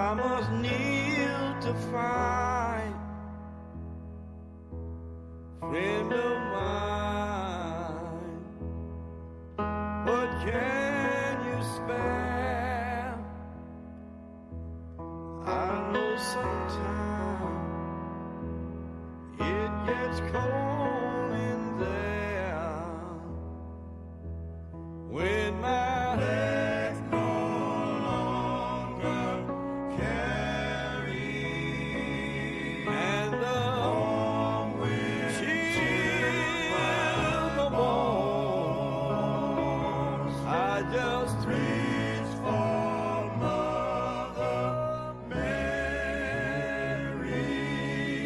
I must kneel to fight. Friend of mine, what can you spare? I know sometimes it gets cold in there when my legs no longer carry, and the warm wind chills my bones. I just reach for Mother Mary,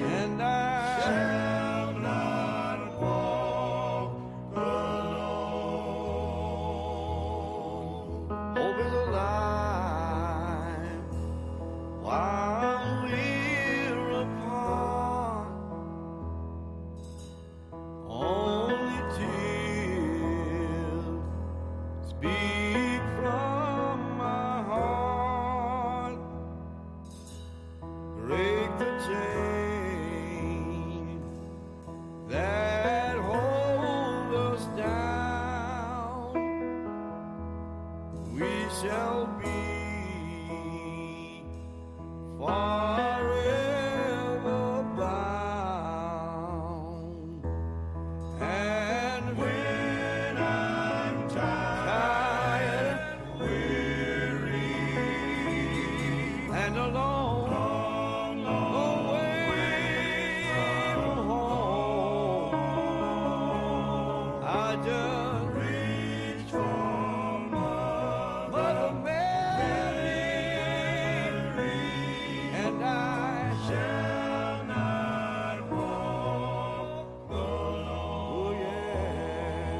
and I shall not walk alone. Hope is alive while we're apart. Only tears speak from my heart. Break the chain that hold us down. We shall be forever bound. And when I'm tired, weary, and alone, away from home, I just reach for Mother Mary, and I shall not walk alone. Oh, yeah.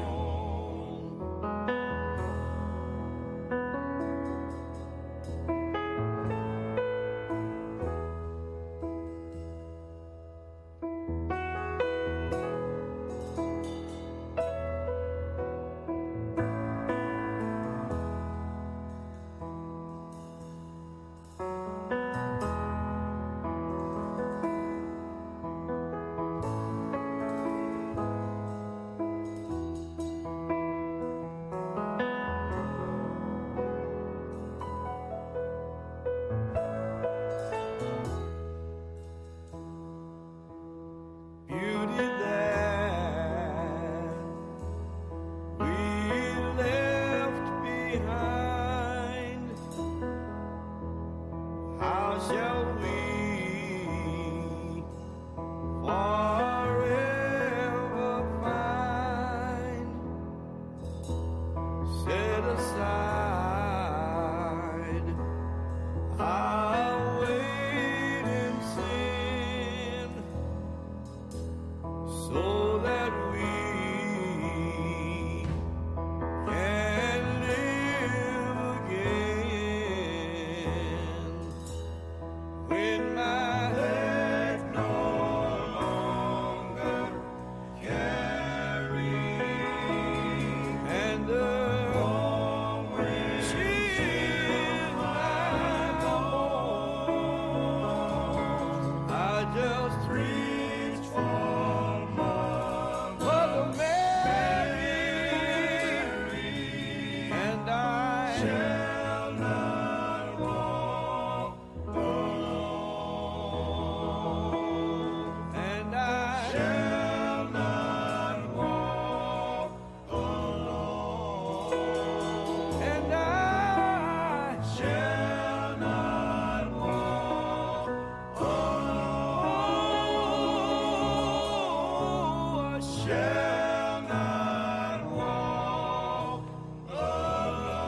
Beauty that we left behind, how shall we forever find? Set aside our weight in sin, so that we can live again. When my legs no longer carry, and the warm wind chills my bones, I just reach for Mother Mary, and I shall not walk alone, and I shall not walk alone, and I shall not walk alone. I shall not walk alone.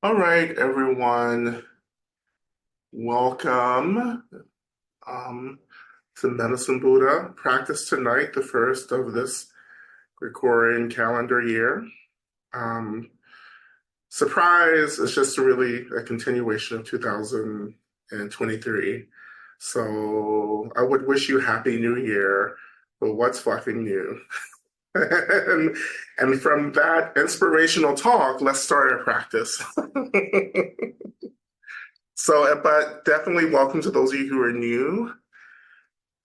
All right, everyone, welcome to Medicine Buddha. Practice tonight, the first of this Gregorian calendar year. surprise, it's just really a continuation of 2023. So I would wish you Happy New Year, but what's fucking new? and, and from that inspirational talk, let's start our practice. So, but definitely welcome to those of you who are new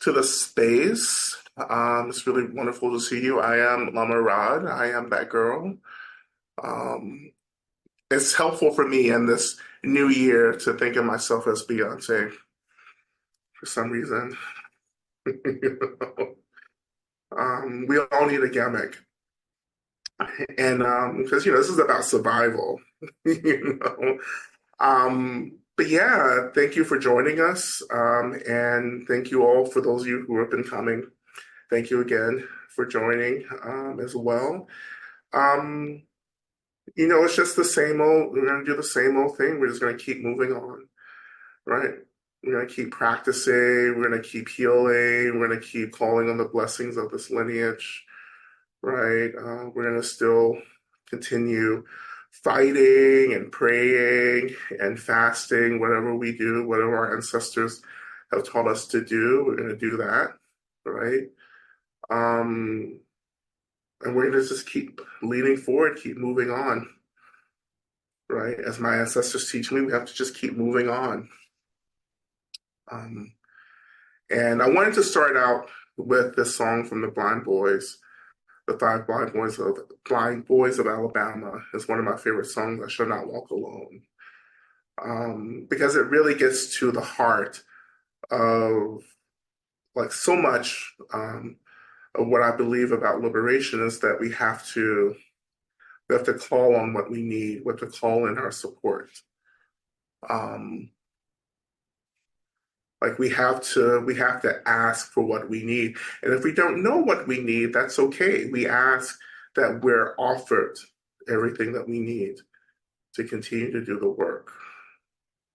to the space. It's really wonderful to see you. I am Lama Rod. I am that girl. Um, it's helpful for me in this new year to think of myself as Beyonce for some reason. You know? We all need a gimmick, and because this is about survival, you know. But yeah, thank you for joining us, and thank you all for those of you who have been coming. Thank you again for joining as well. Um, it's just the same old. We're gonna do the same old thing. We're just gonna keep moving on, right? We're gonna keep practicing. We're gonna keep healing. We're gonna keep calling on the blessings of this lineage, right? We're gonna still continue fighting and praying and fasting, whatever we do, whatever our ancestors have taught us to do. We're gonna do that, right? Um, and we're gonna just keep leaning forward, keep moving on, right? As my ancestors teach me, we have to just keep moving on. Um, and I wanted to start out with this song from the Blind Boys, the Five Blind Boys of Alabama. Is one of my favorite songs. I Shall Not Walk Alone, because it really gets to the heart of like so much of what I believe about liberation is that we have to call on what we need, we have to call in our support. Um, like we have to ask for what we need. And if we don't know what we need, that's okay. We ask that we're offered everything that we need to continue to do the work.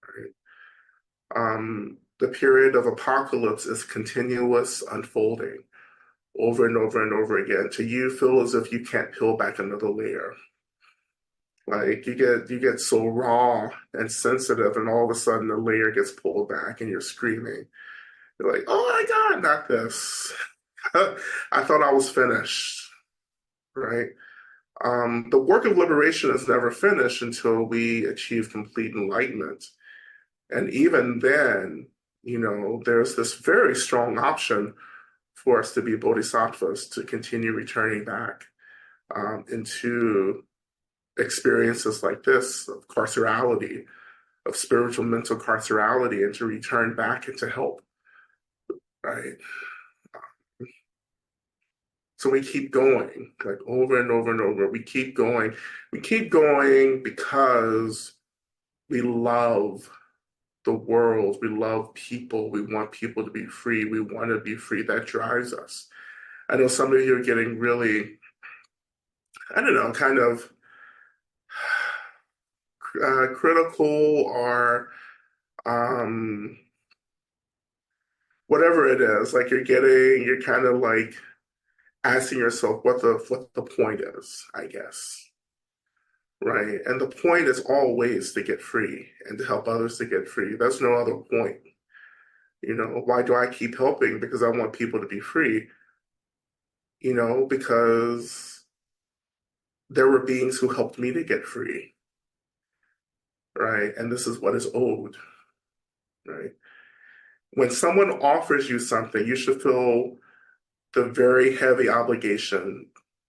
Right? The period of apocalypse is continuous unfolding over and over and over again. To you, feel as if you can't peel back another layer. Like you get so raw and sensitive, and all of a sudden the layer gets pulled back, and you're screaming. You're like, "Oh my God, not this!" I thought I was finished, right? The work of liberation is never finished until we achieve complete enlightenment, and even then, there's this very strong option for us to be bodhisattvas to continue returning back into experiences like this of carcerality, of spiritual mental carcerality, and to return back and to help, right? So we keep going, like over and over and over. We keep going. We keep going because we love the world. We love people. We want people to be free. We want to be free. That drives us. I know some of you are getting really, I don't know, kind of critical or um, whatever it is. Like you're kind of like asking yourself what the point is, I guess, right? And the point is always to get free and to help others to get free. There's no other point. Why do I keep helping? Because I want people to be free. Because there were beings who helped me to get free, right? And this is what is owed, right? When someone offers you something, you should feel the very heavy obligation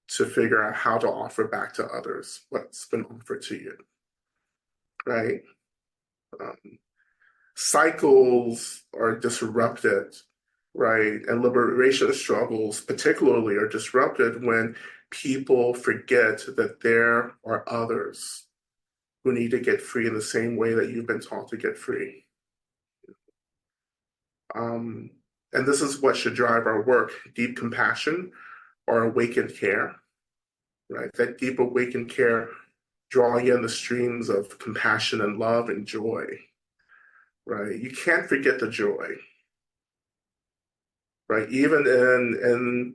to figure out how to offer back to others what's been offered to you, right? Um, Cycles are disrupted, right? And liberation struggles, particularly, are disrupted when people forget that there are others who need to get free in the same way that you've been taught to get free. Um, and this is what should drive our work: deep compassion or awakened care, right? That deep awakened care drawing in the streams of compassion and love and joy, right? You can't forget the joy, right? Even in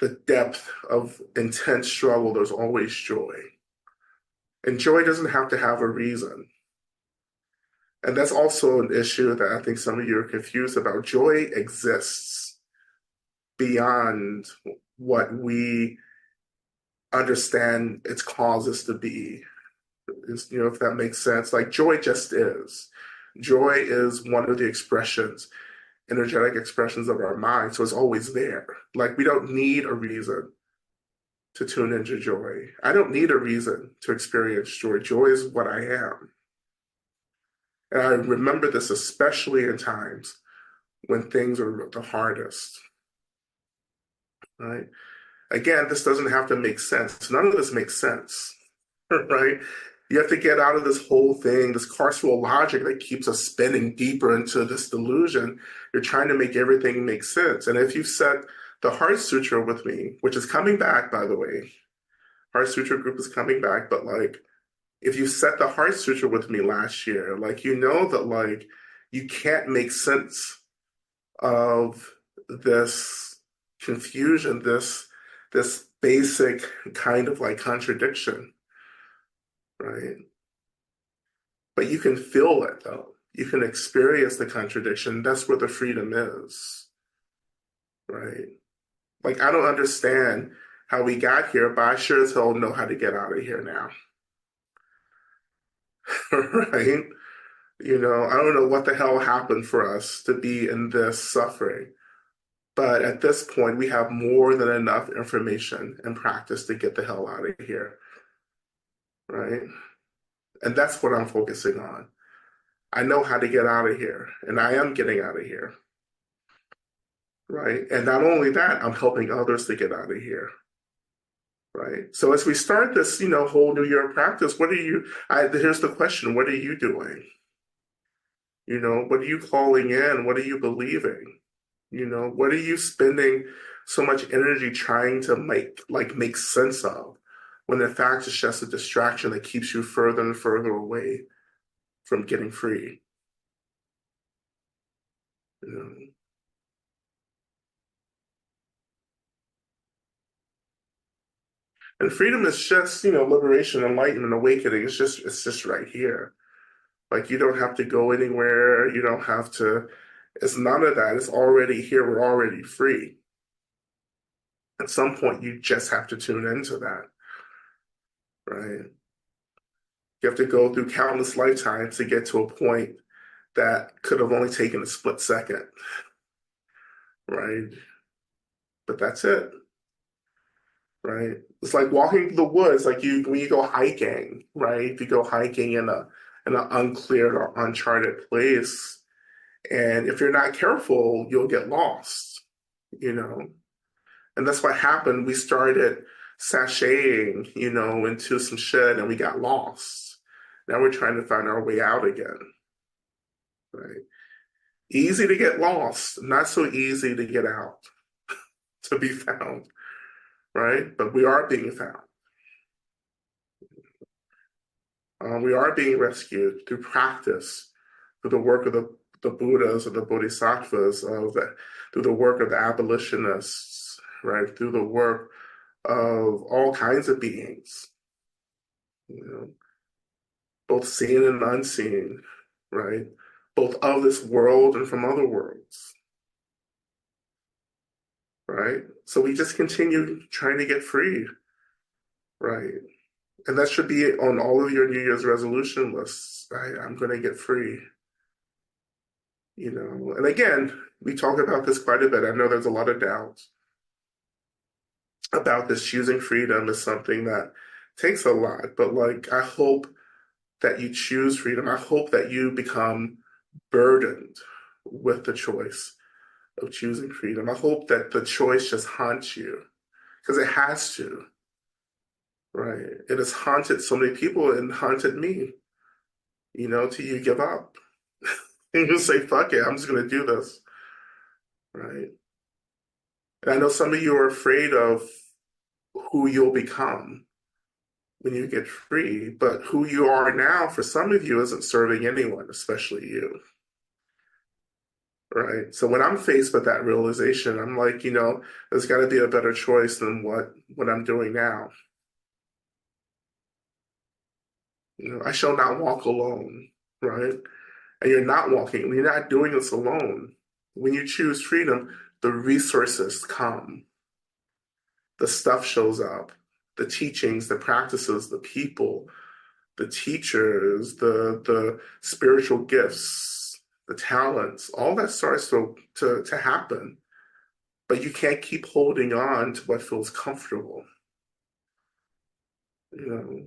the depth of intense struggle, there's always joy, And joy doesn't have to have a reason. And that's also an issue that I think some of you are confused about. Joy exists beyond what we understand its causes to be. If that makes sense. Like joy just is. Joy is one of the expressions, energetic expressions of our mind. So it's always there. Like we don't need a reason to tune into joy. I don't need a reason to experience joy. Joy is what I am. And I remember this especially in times when things are the hardest, right? Again, this doesn't have to make sense. None of this makes sense, right? You have to get out of this whole thing, this carceral logic that keeps us spinning deeper into this delusion. You're trying to make everything make sense. And if you set the Heart Sutra with me, which is coming back, by the way, Heart Sutra group is coming back, but like, if you set the Heart Sutra with me last year, like, you know that like, you can't make sense of this confusion, this basic kind of like contradiction, right? But you can feel it though. You can experience the contradiction. That's where the freedom is, right? Like I don't understand how we got here, but I sure as hell know how to get out of here now. Right? I don't know what the hell happened for us to be in this suffering. But at this point, we have more than enough information and practice to get the hell out of here, right? And that's what I'm focusing on. I know how to get out of here, and I am getting out of here, right? And not only that, I'm helping others to get out of here, right? So as we start this, whole new year of practice, here's the question, what are you doing? What are you calling in? What are you believing? What are you spending so much energy trying to make sense of when in fact it's just a distraction that keeps you further and further away from getting free? You know? And freedom is just, liberation, enlightenment, awakening. It's just right here. Like you don't have to go anywhere. You don't have to, it's none of that. It's already here. We're already free. At some point, you just have to tune into that, right? You have to go through countless lifetimes to get to a point that could have only taken a split second, right? But that's it, right? It's like walking through the woods, like when you go hiking, right? If you go hiking in an uncleared or uncharted place, and if you're not careful, you'll get lost, you know. And that's what happened. We started sashaying, into some shit, and we got lost. Now we're trying to find our way out again, right? Easy to get lost, not so easy to get out, to be found, right? But we are being found. We are being rescued through practice, through the work of the Buddhas and the Bodhisattvas, through the work of the abolitionists, right? Through the work of all kinds of beings, both seen and unseen, right? Both of this world and from other worlds, right? So we just continue trying to get free, right? And that should be on all of your New Year's resolution lists, right? I'm going to get free, And again, we talk about this quite a bit. I know there's a lot of doubts about this. Choosing freedom is something that takes a lot, but like, I hope that you choose freedom. I hope that you become burdened with the choice of choosing freedom. I hope that the choice just haunts you because it has to, right? It has haunted so many people and haunted me, till you give up. And you say, fuck it, I'm just going to do this, right? And I know some of you are afraid of who you'll become when you get free, but who you are now, for some of you, isn't serving anyone, especially you. Right. So when I'm faced with that realization, I'm like, there's got to be a better choice than what I'm doing now. I shall not walk alone, right? And you're not walking, you're not doing this alone. When you choose freedom, the resources come, the stuff shows up, the teachings, the practices, the people, the teachers, the spiritual gifts, the talents, all that starts to happen. But you can't keep holding on to what feels comfortable. You know,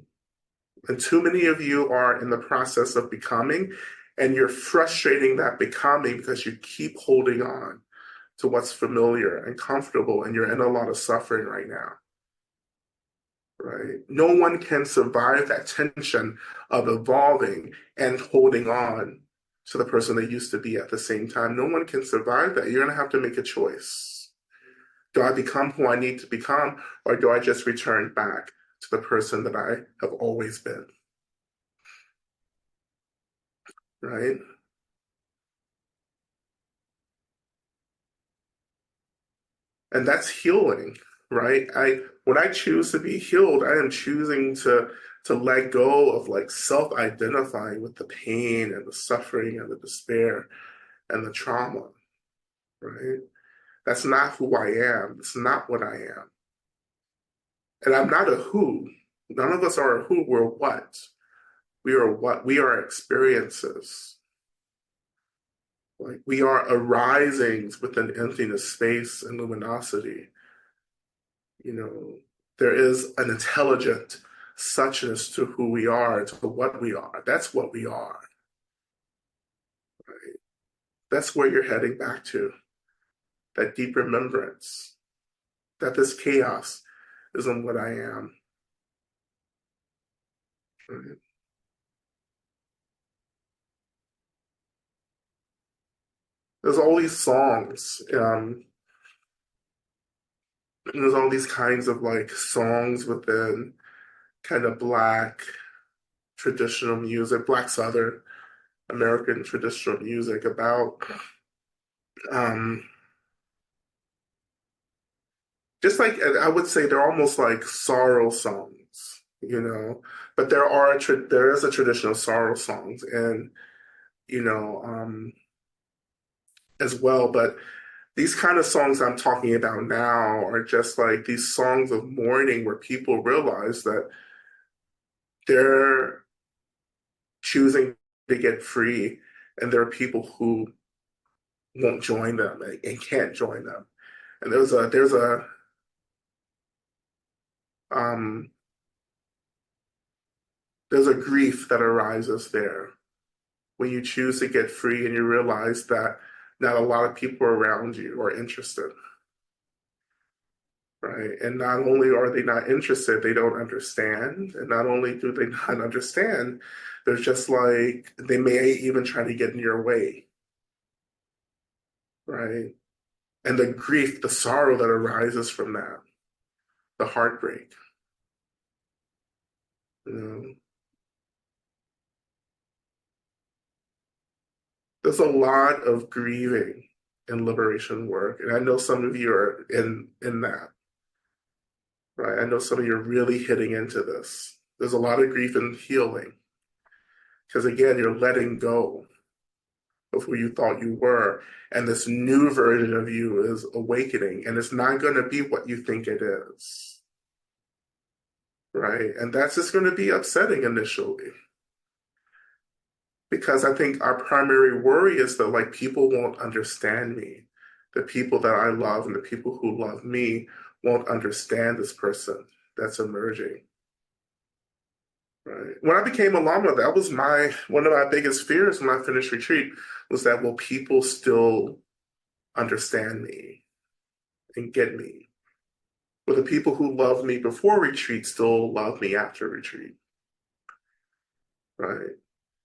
and too many of you are in the process of becoming, and you're frustrating that becoming because you keep holding on to what's familiar and comfortable, and you're in a lot of suffering right now, right? No one can survive that tension of evolving and holding on to the person they used to be at the same time. No one can survive that. You're going to have to make a choice. Do I become who I need to become, or do I just return back to the person that I have always been, right? And that's healing, right? I When I choose to be healed, I am choosing to let go of like self-identifying with the pain and the suffering and the despair and the trauma, right? That's not who I am. It's not what I am. And I'm not a who. None of us are a who. We're what. We are what. We are experiences. Like we are arisings within emptiness, space, and luminosity. You know, there is an intelligent suchness to who we are, to what we are. That's what we are. Right? That's where you're heading back to, that deep remembrance that this chaos isn't what I am. Right? There's all these songs. There's all these kinds of like songs within kind of Black traditional music, Black Southern American traditional music about um, just like I would say they're almost like sorrow songs, But there is a tradition of sorrow songs, and you know, as well. But these kind of songs I'm talking about now are just like these songs of mourning where people realize that they're choosing to get free, and there are people who won't join them and can't join them. And um, there's a grief that arises there when you choose to get free and you realize that not a lot of people around you are interested, right? And not only are they not interested, they don't understand. And not only do they not understand, they're just like, they may even try to get in your way, right? And the grief, the sorrow that arises from that, the heartbreak, you know, there's a lot of grieving and liberation work. And I know some of you are in that, right? I know some of you are really hitting into this. There's a lot of grief and healing because again, you're letting go of who you thought you were, and this new version of you is awakening, and it's not going to be what you think it is, right? And that's just going to be upsetting initially because I think our primary worry is that like people won't understand me. The people that I love and the people who love me won't understand this person that's emerging. Right. When I became a Lama, that was my one of my biggest fears when I finished retreat was that will people still understand me and get me? Will the people who loved me before retreat still love me after retreat? Right.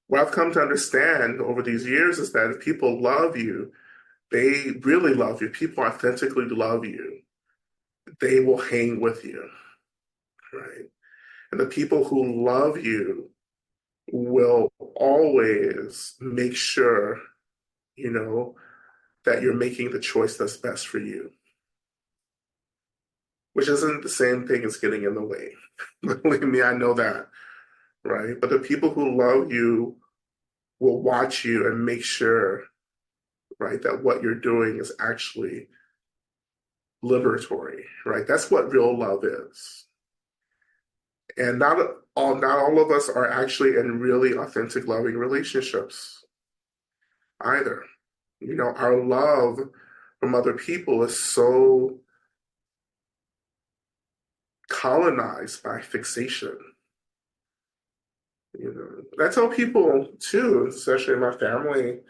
What I've come to understand over these years is that if people love you, they really love you, people authentically love you, they will hang with you. Right. And the people who love you will always make sure, you know, that you're making the choice that's best for you, which isn't the same thing as getting in the way. Believe me, I know that. right? But the people who love you will watch you and make sure, right, that what you're doing is actually liberatory, right? That's what real love is. And not all of us are actually in really authentic loving relationships either. Our love from other people is so colonized by fixation. I tell people too, especially in my family,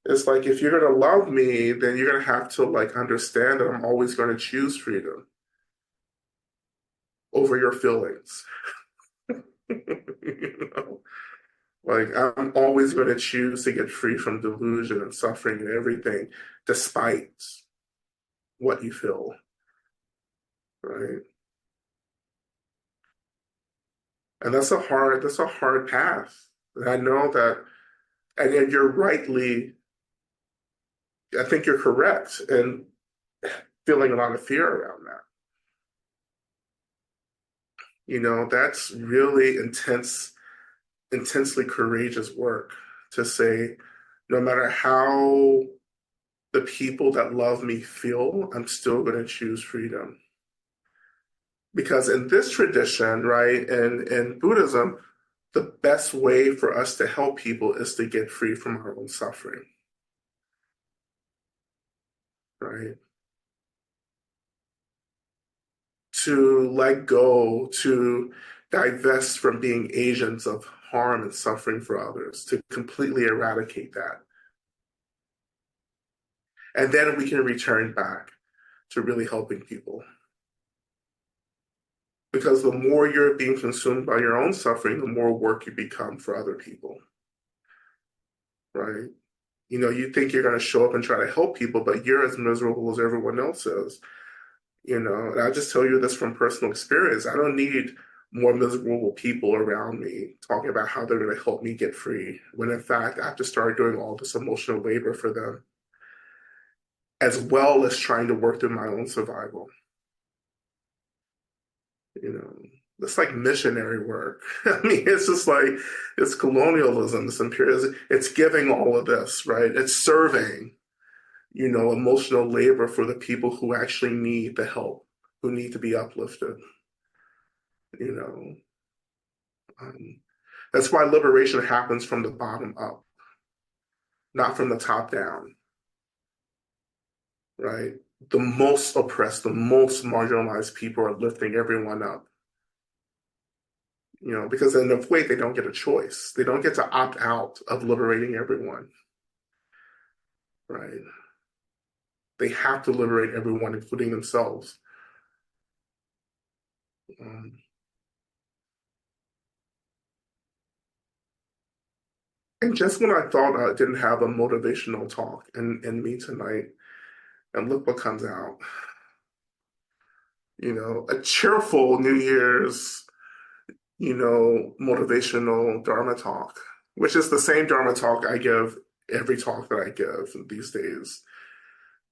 it's like if you're gonna love me, then you're gonna have to like understand that I'm always gonna choose freedom over your feelings. you know? Like I'm always gonna choose to get free from delusion and suffering and everything, despite what you feel, right? And that's a hard path. And I know that, and yet you're rightly, I think you're correct in feeling a lot of fear around that. That's really intensely courageous work to say, no matter how the people that love me feel, I'm still going to choose freedom. Because in this tradition, right, in Buddhism, the best way for us to help people is to get free from our own suffering, right? To let go, to divest from being agents of harm and suffering for others, to completely eradicate that. And then we can return back to really helping people. Because the more you're being consumed by your own suffering, the more work you become for other people, right? You think you're going to show up and try to help people, but you're as miserable as everyone else is. And I just tell you this from personal experience. I don't need more miserable people around me talking about how they're going to help me get free, when in fact I have to start doing all this emotional labor for them, as well as trying to work through my own survival. You know, it's like missionary work. I mean, it's just like it's colonialism, it's imperialism. It's giving all of this, right? It's serving, emotional labor for the people who actually need the help, who need to be uplifted. You know, um, that's why liberation happens from the bottom up, not from the top down, right? The most oppressed, the most marginalized people are lifting everyone up. Because in a way they don't get a choice. They don't get to opt out of liberating everyone, right? They have to liberate everyone, including themselves. Um, and just when I thought I didn't have a motivational talk in me tonight, and look what comes out. A cheerful New Year's, motivational Dharma talk, which is the same Dharma talk I give every talk that I give these days,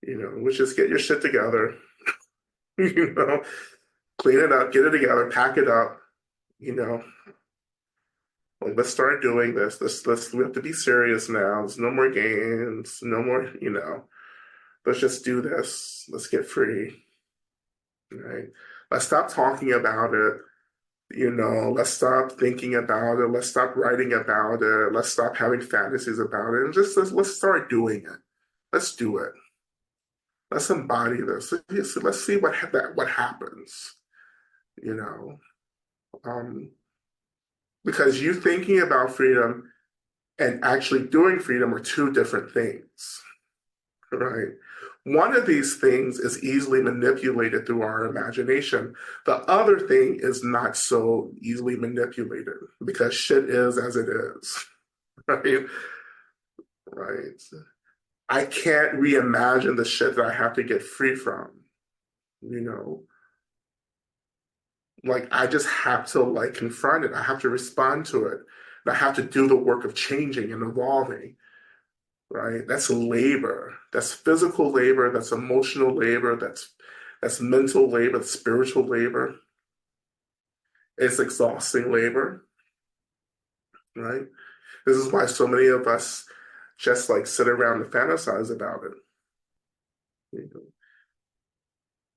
which is get your shit together, you know, clean it up, get it together, pack it up, you know, like let's start doing this. We have to be serious now. There's no more games, no more, let's just do this. Let's get free, right? Let's stop talking about it. Let's stop thinking about it. Let's stop writing about it. Let's stop having fantasies about it. And just let's start doing it. Let's do it. Let's embody this. Let's see what happens. You know, um, because you thinking about freedom and actually doing freedom are two different things, right? One of these things is easily manipulated through our imagination. The other thing is not so easily manipulated because shit is as it is, right? Right. I can't reimagine the shit that I have to get free from, you know? Like I just have to like confront it. I have to respond to it. And I have to do the work of changing and evolving, right? That's labor. That's physical labor. That's emotional labor. That's mental labor. That's spiritual labor. It's exhausting labor. right? This is why so many of us just like sit around and fantasize about it. You know?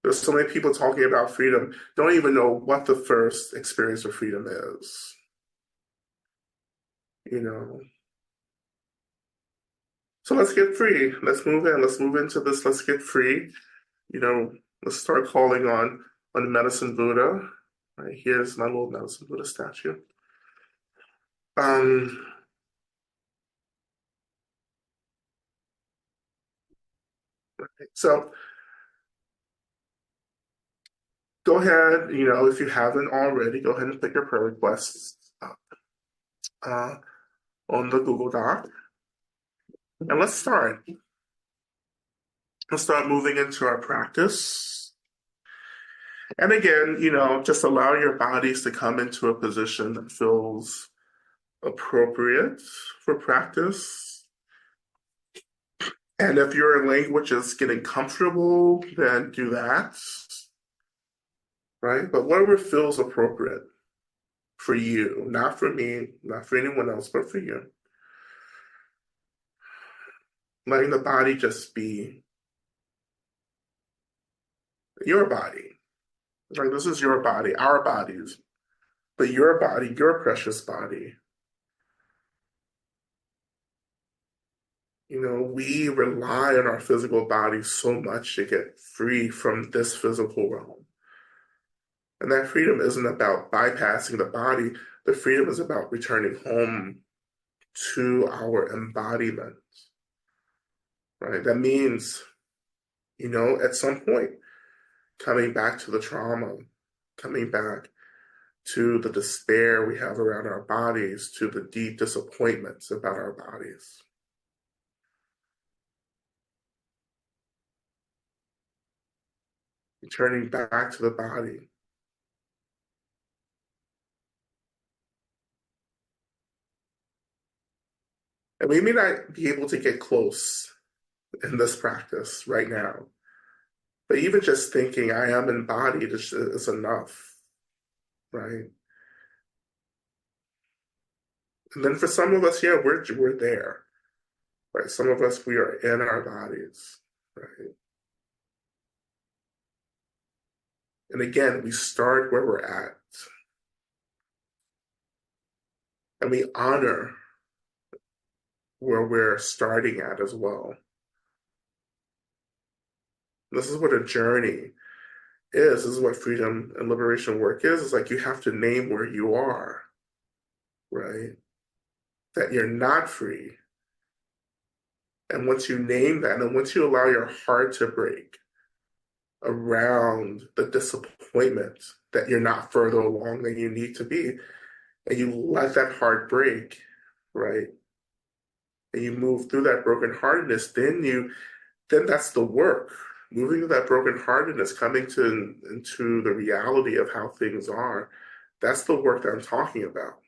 There's so many people talking about freedom, don't even know what the first experience of freedom is. You know, so let's get free. Let's move in. Let's move into this. Let's get free. You know, let's start calling on Medicine Buddha. Right, here's my little Medicine Buddha statue. Um, so go ahead, you know, if you haven't already, go ahead and put your prayer requests up uh, on the Google Doc. And let's start. Let's start moving into our practice. And again, you know, just allow your bodies to come into a position that feels appropriate for practice. And if your language is getting comfortable, then do that, right? But whatever feels appropriate for you, not for me, not for anyone else, but for you. Letting the body just be your body. Like this is your body, our bodies, but your body, your precious body. You know, we rely on our physical body so much to get free from this physical realm. And that freedom isn't about bypassing the body. The freedom is about returning home to our embodiment, right? That means, you know, at some point, coming back to the trauma, coming back to the despair we have around our bodies, to the deep disappointments about our bodies. Returning back to the body. And we may not be able to get close in this practice right now, but even just thinking I am embodied is enough, right? And then for some of us, yeah, we're there, right? Some of us, we are in our bodies, right? And again, we start where we're at, and we honor where we're starting at as well. This is what a journey is. This is what freedom and liberation work is. It's like you have to name where you are, right? That you're not free. And once you name that, and once you allow your heart to break around the disappointment that you're not further along than you need to be, and you let that heart break, right? And you move through that brokenheartedness, then that's the work. Moving through that brokenheartedness, coming to into the reality of how things are, that's the work that I'm talking about.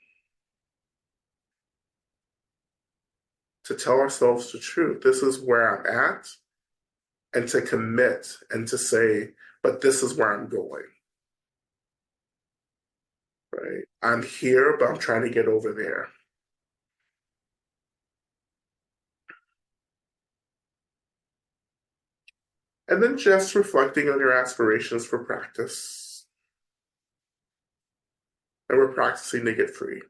To tell ourselves the truth. This is where I'm at, and to commit and to say, but this is where I'm going. Right? I'm here, but I'm trying to get over there. And then just reflecting on your aspirations for practice. And we're practicing to get free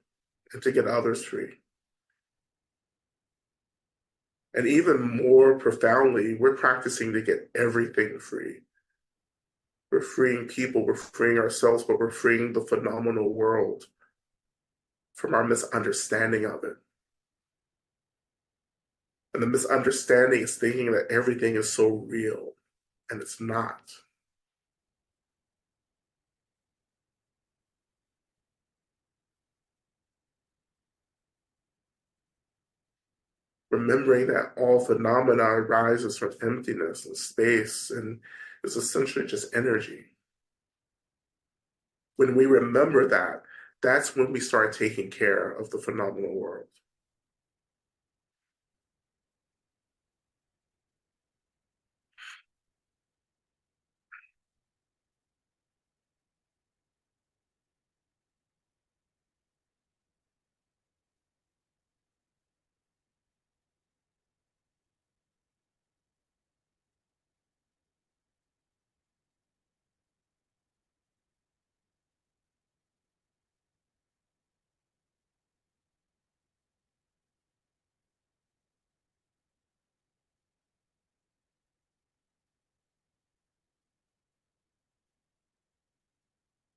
and to get others free. And even more profoundly, we're practicing to get everything free. We're freeing people, we're freeing ourselves, but we're freeing the phenomenal world from our misunderstanding of it. And the misunderstanding is thinking that everything is so real, and it's not. Remembering that all phenomena arises from emptiness and space and is essentially just energy. When we remember that, that's when we start taking care of the phenomenal world.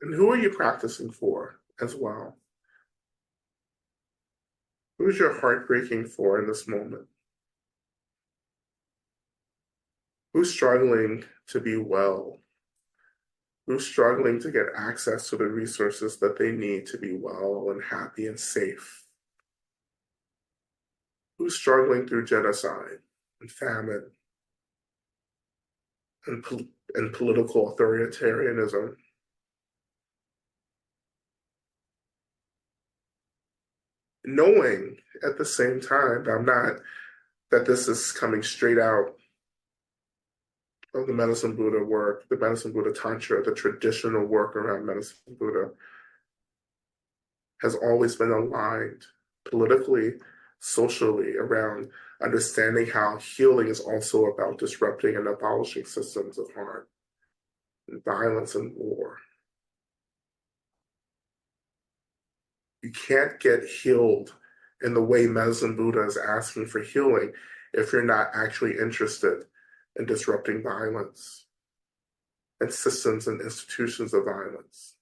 And who are you practicing for as well? Who's your heart breaking for in this moment? Who's struggling to be well? Who's struggling to get access to the resources that they need to be well and happy and safe? Who's struggling through genocide and famine and, and political authoritarianism? Knowing at the same time, I'm not that this is coming straight out of the Medicine Buddha work, the Medicine Buddha Tantra, the traditional work around Medicine Buddha has always been aligned politically, socially, around understanding how healing is also about disrupting and abolishing systems of harm and violence and war. You can't get healed in the way Medicine Buddha is asking for healing if you're not actually interested in disrupting violence and systems and institutions of violence,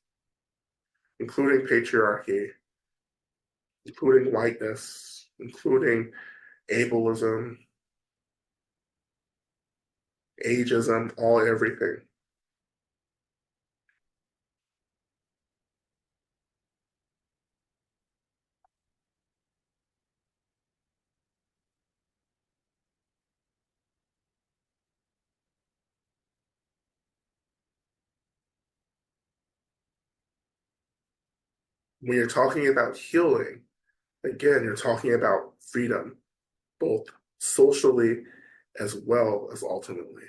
including patriarchy, including whiteness, including ableism, ageism, all everything. When you're talking about healing, again, you're talking about freedom, both socially as well as ultimately.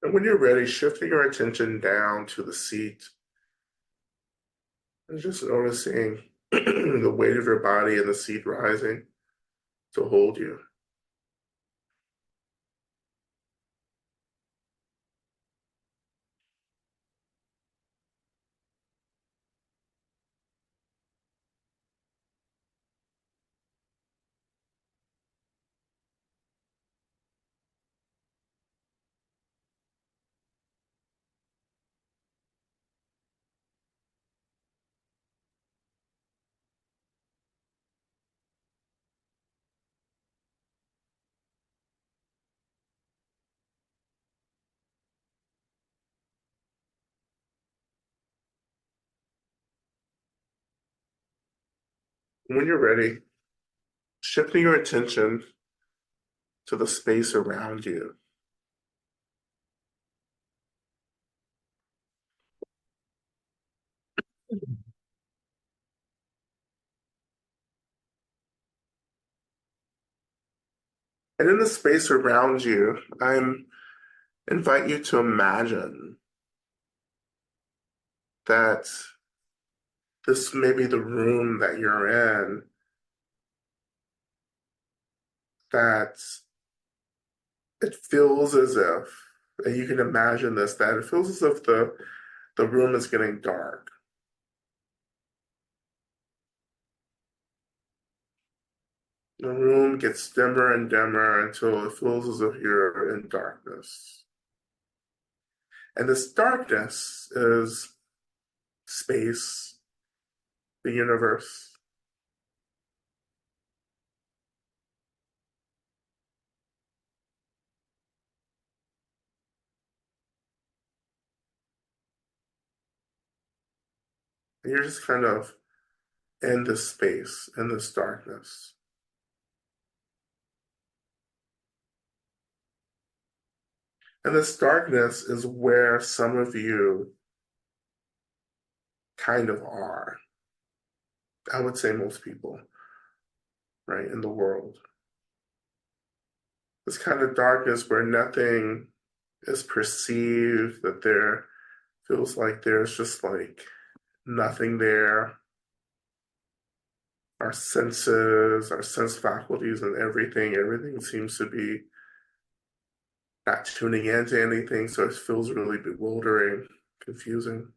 And when you're ready, shifting your attention down to the seat and just noticing the weight of your body and the seat rising to hold you. When you're ready, shifting your attention to the space around you. And in the space around you, I invite you to imagine that this may be the room that you're in, that it feels as if, and you can imagine this, that it feels as if the room is getting dark. The room gets dimmer and dimmer until it feels as if you're in darkness. And this darkness is space, the universe. And you're just kind of in this space, in this darkness. And this darkness is where some of you kind of are. I would say most people, right, in the world. This kind of darkness where nothing is perceived, that there feels like there's just like nothing there. Our senses, our sense faculties, and everything seems to be not tuning into anything, so it feels really bewildering, confusing.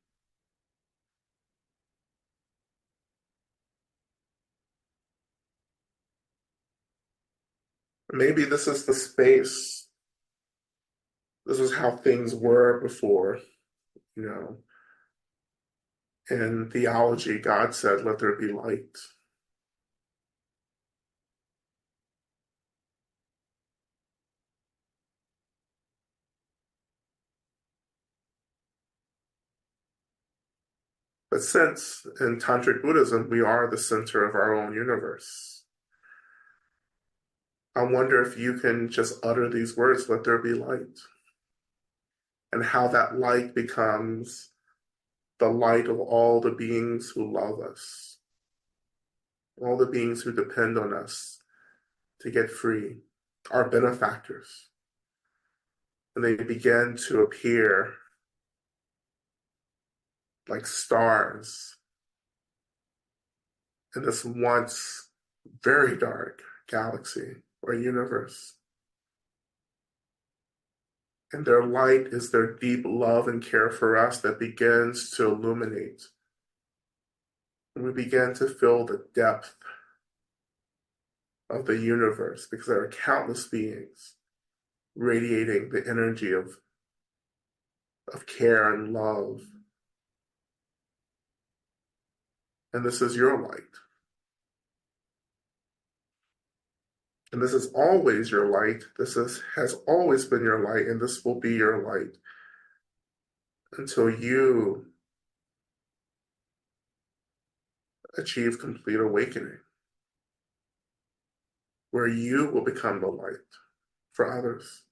Maybe this is the space. This is how things were before, you know. In theology, God said, "Let there be light." But since in Tantric Buddhism, we are the center of our own universe, I wonder if you can just utter these words, "Let there be light," and how that light becomes the light of all the beings who love us, all the beings who depend on us to get free, our benefactors. And they begin to appear like stars in this once very dark galaxy or universe. And their light is their deep love and care for us that begins to illuminate. And we begin to feel the depth of the universe because there are countless beings radiating the energy of care and love. And this is your light. And this is always your light. Has always been your light, and this will be your light until you achieve complete awakening, where you will become the light for others.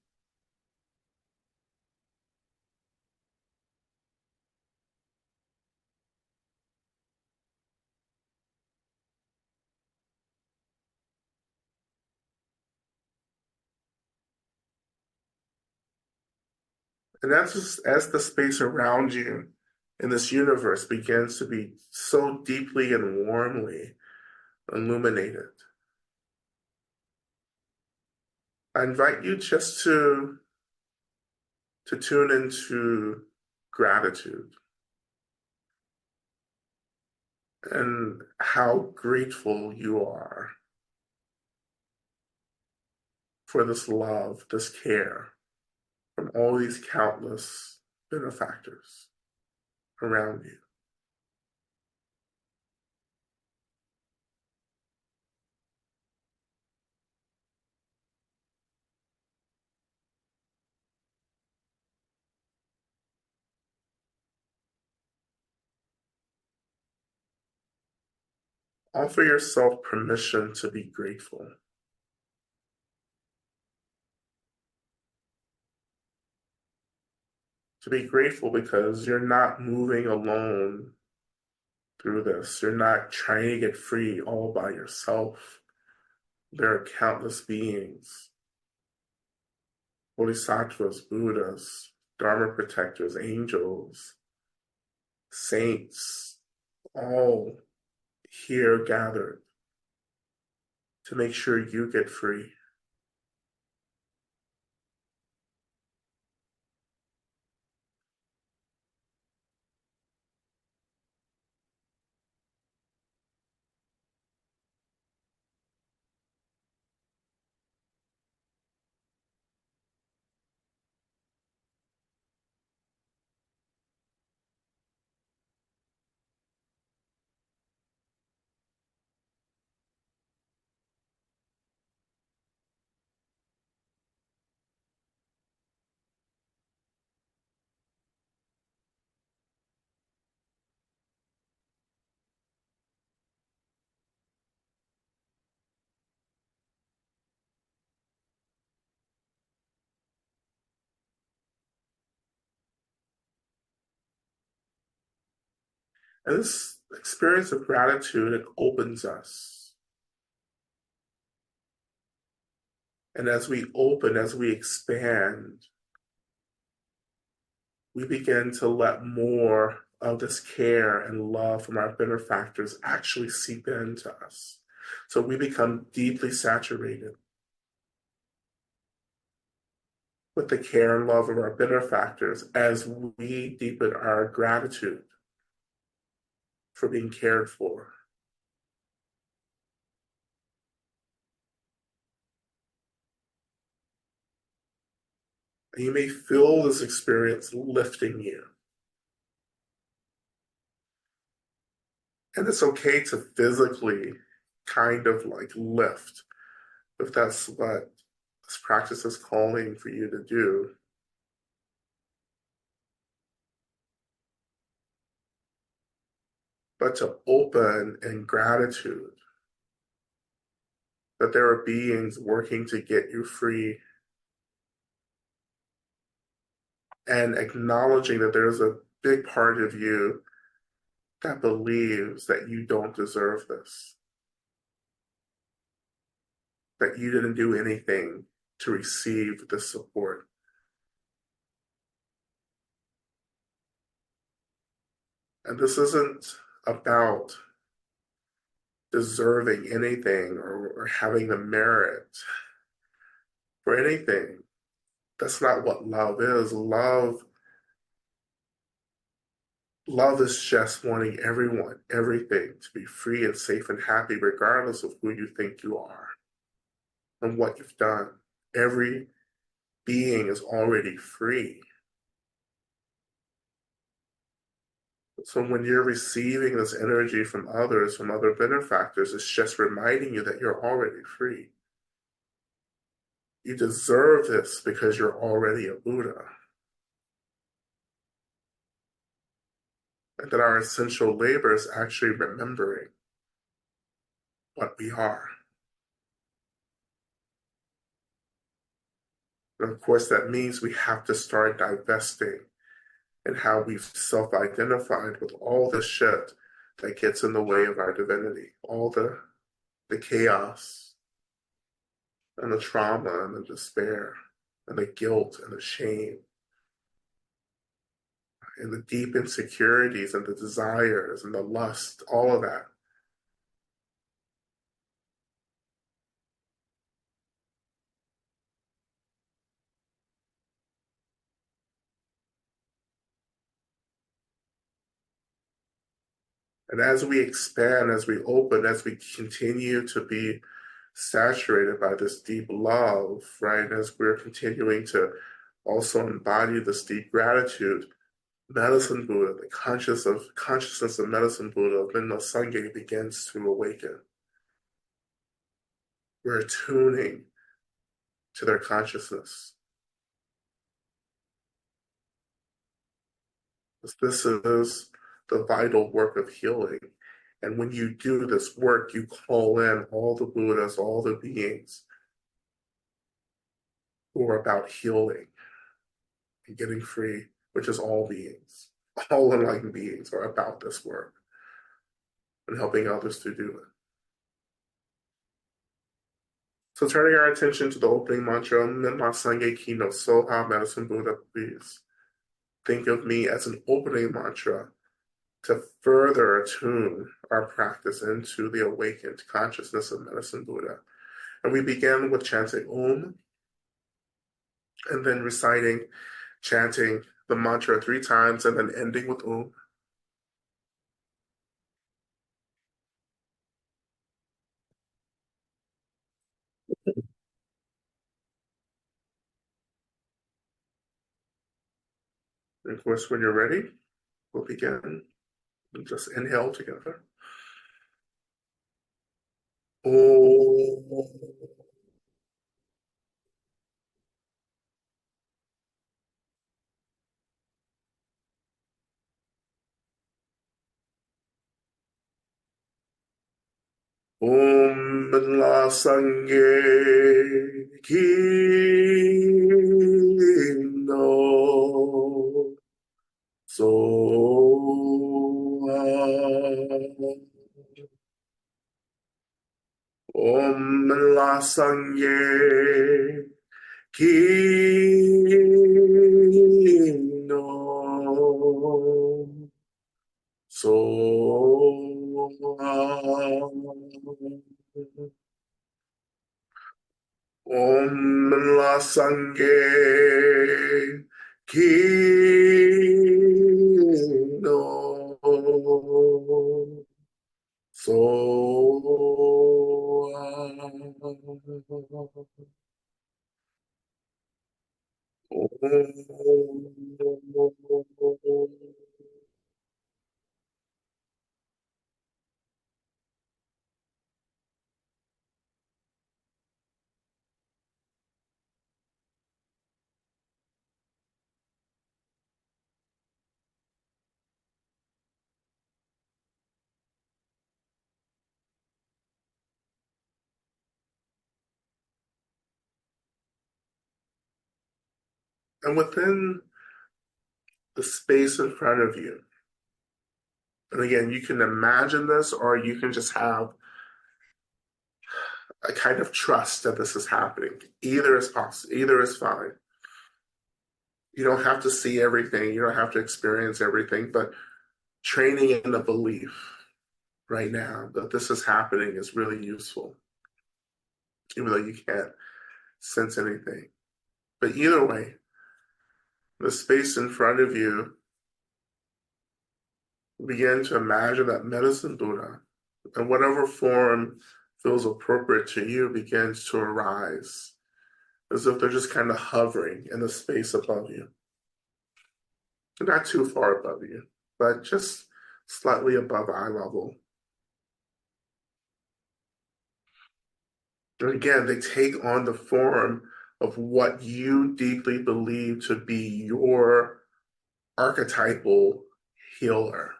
And that's just as the space around you in this universe begins to be so deeply and warmly illuminated. I invite you just to tune into gratitude and how grateful you are for this love, this care from all these countless benefactors around you. Offer yourself permission to be grateful. To be grateful because you're not moving alone through this. You're not trying to get free all by yourself. There are countless beings, bodhisattvas, Buddhas, Dharma protectors, angels, saints, all here gathered to make sure you get free. And this experience of gratitude, it opens us. And as we open, as we expand, we begin to let more of this care and love from our benefactors actually seep into us. So we become deeply saturated with the care and love of our benefactors as we deepen our gratitude for being cared for. And you may feel this experience lifting you. And it's okay to physically kind of like lift if that's what this practice is calling for you to do. But to open in gratitude that there are beings working to get you free, and acknowledging that there's a big part of you that believes that you don't deserve this, that you didn't do anything to receive this support. And this isn't about deserving anything or having the merit for anything. That's not what love is. Love is just wanting everyone, everything to be free and safe and happy, regardless of who you think you are and what you've done. Every being is already free. So when you're receiving this energy from others, from other benefactors, it's just reminding you that you're already free. You deserve this because you're already a Buddha. And that our essential labor is actually remembering what we are. And of course, that means we have to start divesting in how we've self-identified with all the shit that gets in the way of our divinity, all the chaos and the trauma and the despair and the guilt and the shame and the deep insecurities and the desires and the lust, all of that. And as we expand, as we open, as we continue to be saturated by this deep love, right, as we're continuing to also embody this deep gratitude, Medicine Buddha, the consciousness of Medicine Buddha, Minno Sangye begins to awaken. We're attuning to their consciousness. This is the vital work of healing. And when you do this work, you call in all the Buddhas, all the beings who are about healing and getting free, which is all beings. All enlightened beings are about this work and helping others to do it. So turning our attention to the opening mantra, Minna Sangye Kino Soha Medicine Buddha, please. Think of me as an opening mantra to further attune our practice into the awakened consciousness of Medicine Buddha. And we begin with chanting Om, and then chanting the mantra 3 times, and then ending with Om. And of course, when you're ready, we'll begin. Just inhale together. Om. Om La Sangye Kino So Om La Sangye Kino So Om La Sangye Kino So And within the space in front of you, and again, you can imagine this, or you can just have a kind of trust that this is happening. Either is possible, either is fine. You don't have to see everything, you don't have to experience everything, but training in the belief right now that this is happening is really useful, even though you can't sense anything. But either way, the space in front of you, begin to imagine that medicine Buddha, in whatever form feels appropriate to you, begins to arise, as if they're just kind of hovering in the space above you. Not too far above you, but just slightly above eye level. And again, they take on the form of what you deeply believe to be your archetypal healer,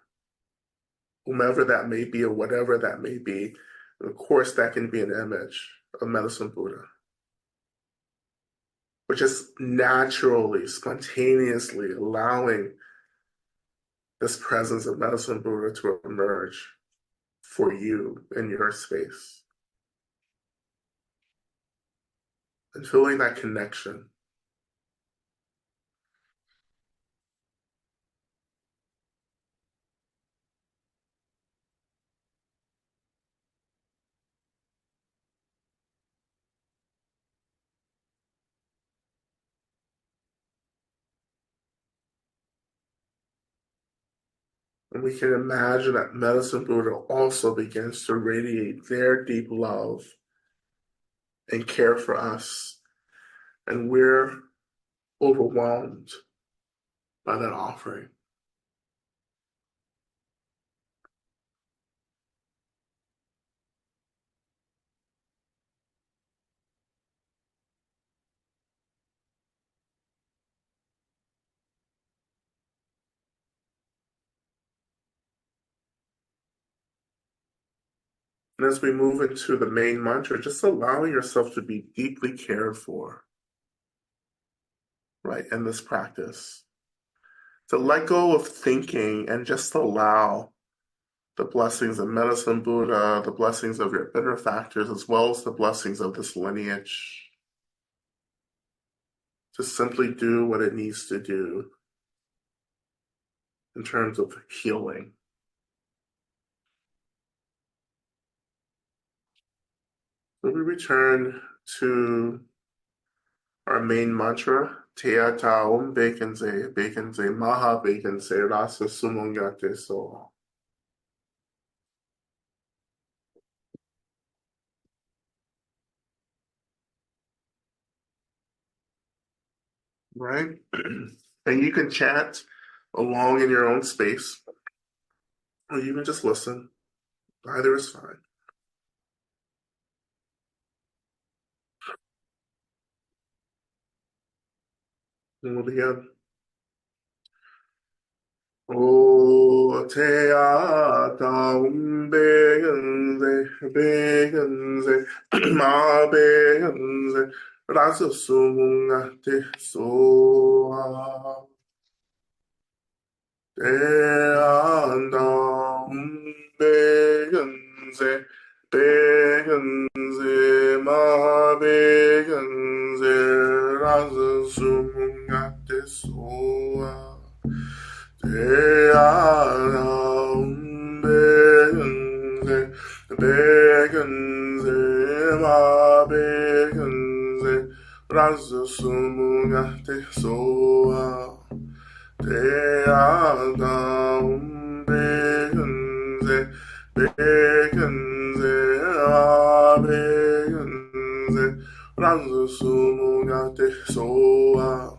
whomever that may be or whatever that may be. And of course, that can be an image of Medicine Buddha, but just naturally, spontaneously allowing this presence of Medicine Buddha to emerge for you in your space and feeling that connection. And we can imagine that Medicine Buddha also begins to radiate their deep love and care for us. And we're overwhelmed by that offering. And as we move into the main mantra, just allowing yourself to be deeply cared for, right, in this practice. To let go of thinking and just allow the blessings of Medicine Buddha, the blessings of your benefactors, as well as the blessings of this lineage, to simply do what it needs to do in terms of healing. So we return to our main mantra, Tea Taum Baconze, Baconze, Maha Baconze, Rasa Sumongate So. Right? And you can chat along in your own space, or you can just listen. Either is fine. And we'll begin. O te ata begenze, begenze, ma begenze, rasa sumunga te soa. Te ata begenze, begenze, ma begenze, rasa sumunga te soa. Te anam begenze, begenze, ma begenze, rasa sumunga te soa. Te anam begenze, begenze, ma begenze, rasa sumunga te soa.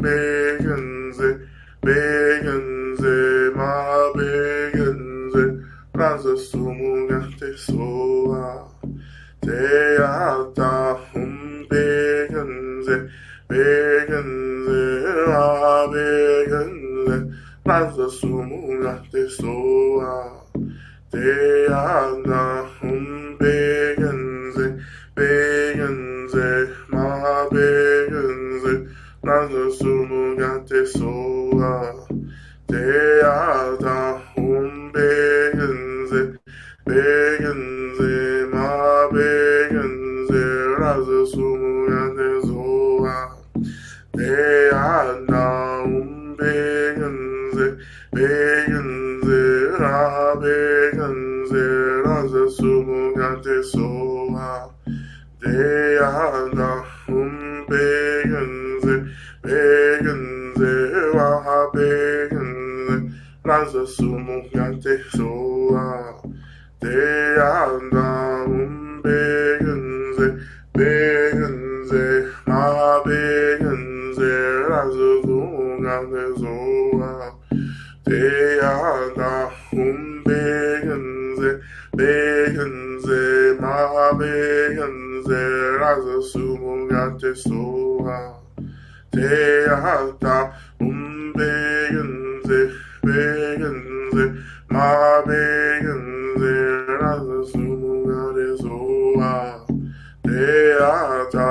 begenze, begenze, ma begenze, raza sumugate soa. Teata begenze, begenze, ma begenze, raza sumugate soa. Teana begenze, begenze, ma begenze, raza sumugate soa. Teata begenze, begenze, ma begenze, raza sumugate soa. Teana begenze, begenze, ra begenze, raza sumugate soa. Teana begenze, begenze, ra begenze, raza sumugate soa. Teana begenze, begenze, ma begenze, raza sumugate soa. Teana begenze, begenze, ma begenze, raza sumugate soa. Teata begenze, begenze, ma begenze, raza sumugate soa. Teata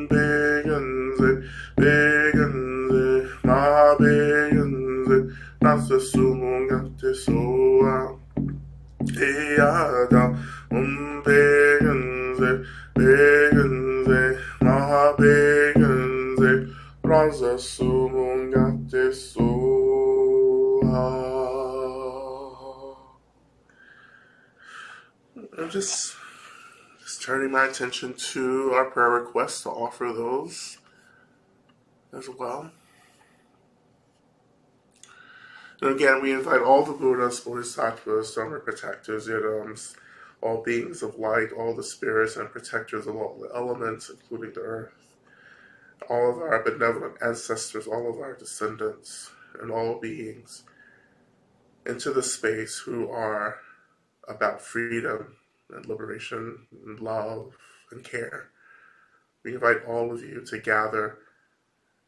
begenze, begenze, ma begenze, raza sumugate soa. Teata begenze, begenze, ma begenze, raza sumugate soa. I'm just turning my attention to our prayer requests to offer those as well. And again, we invite all the Buddhas, Bodhisattvas, Dharma protectors, Yidams, all beings of light, all the spirits and protectors of all the elements, including the earth, all of our benevolent ancestors, all of our descendants, and all beings into the space who are about freedom and liberation and love and care. We invite all of you to gather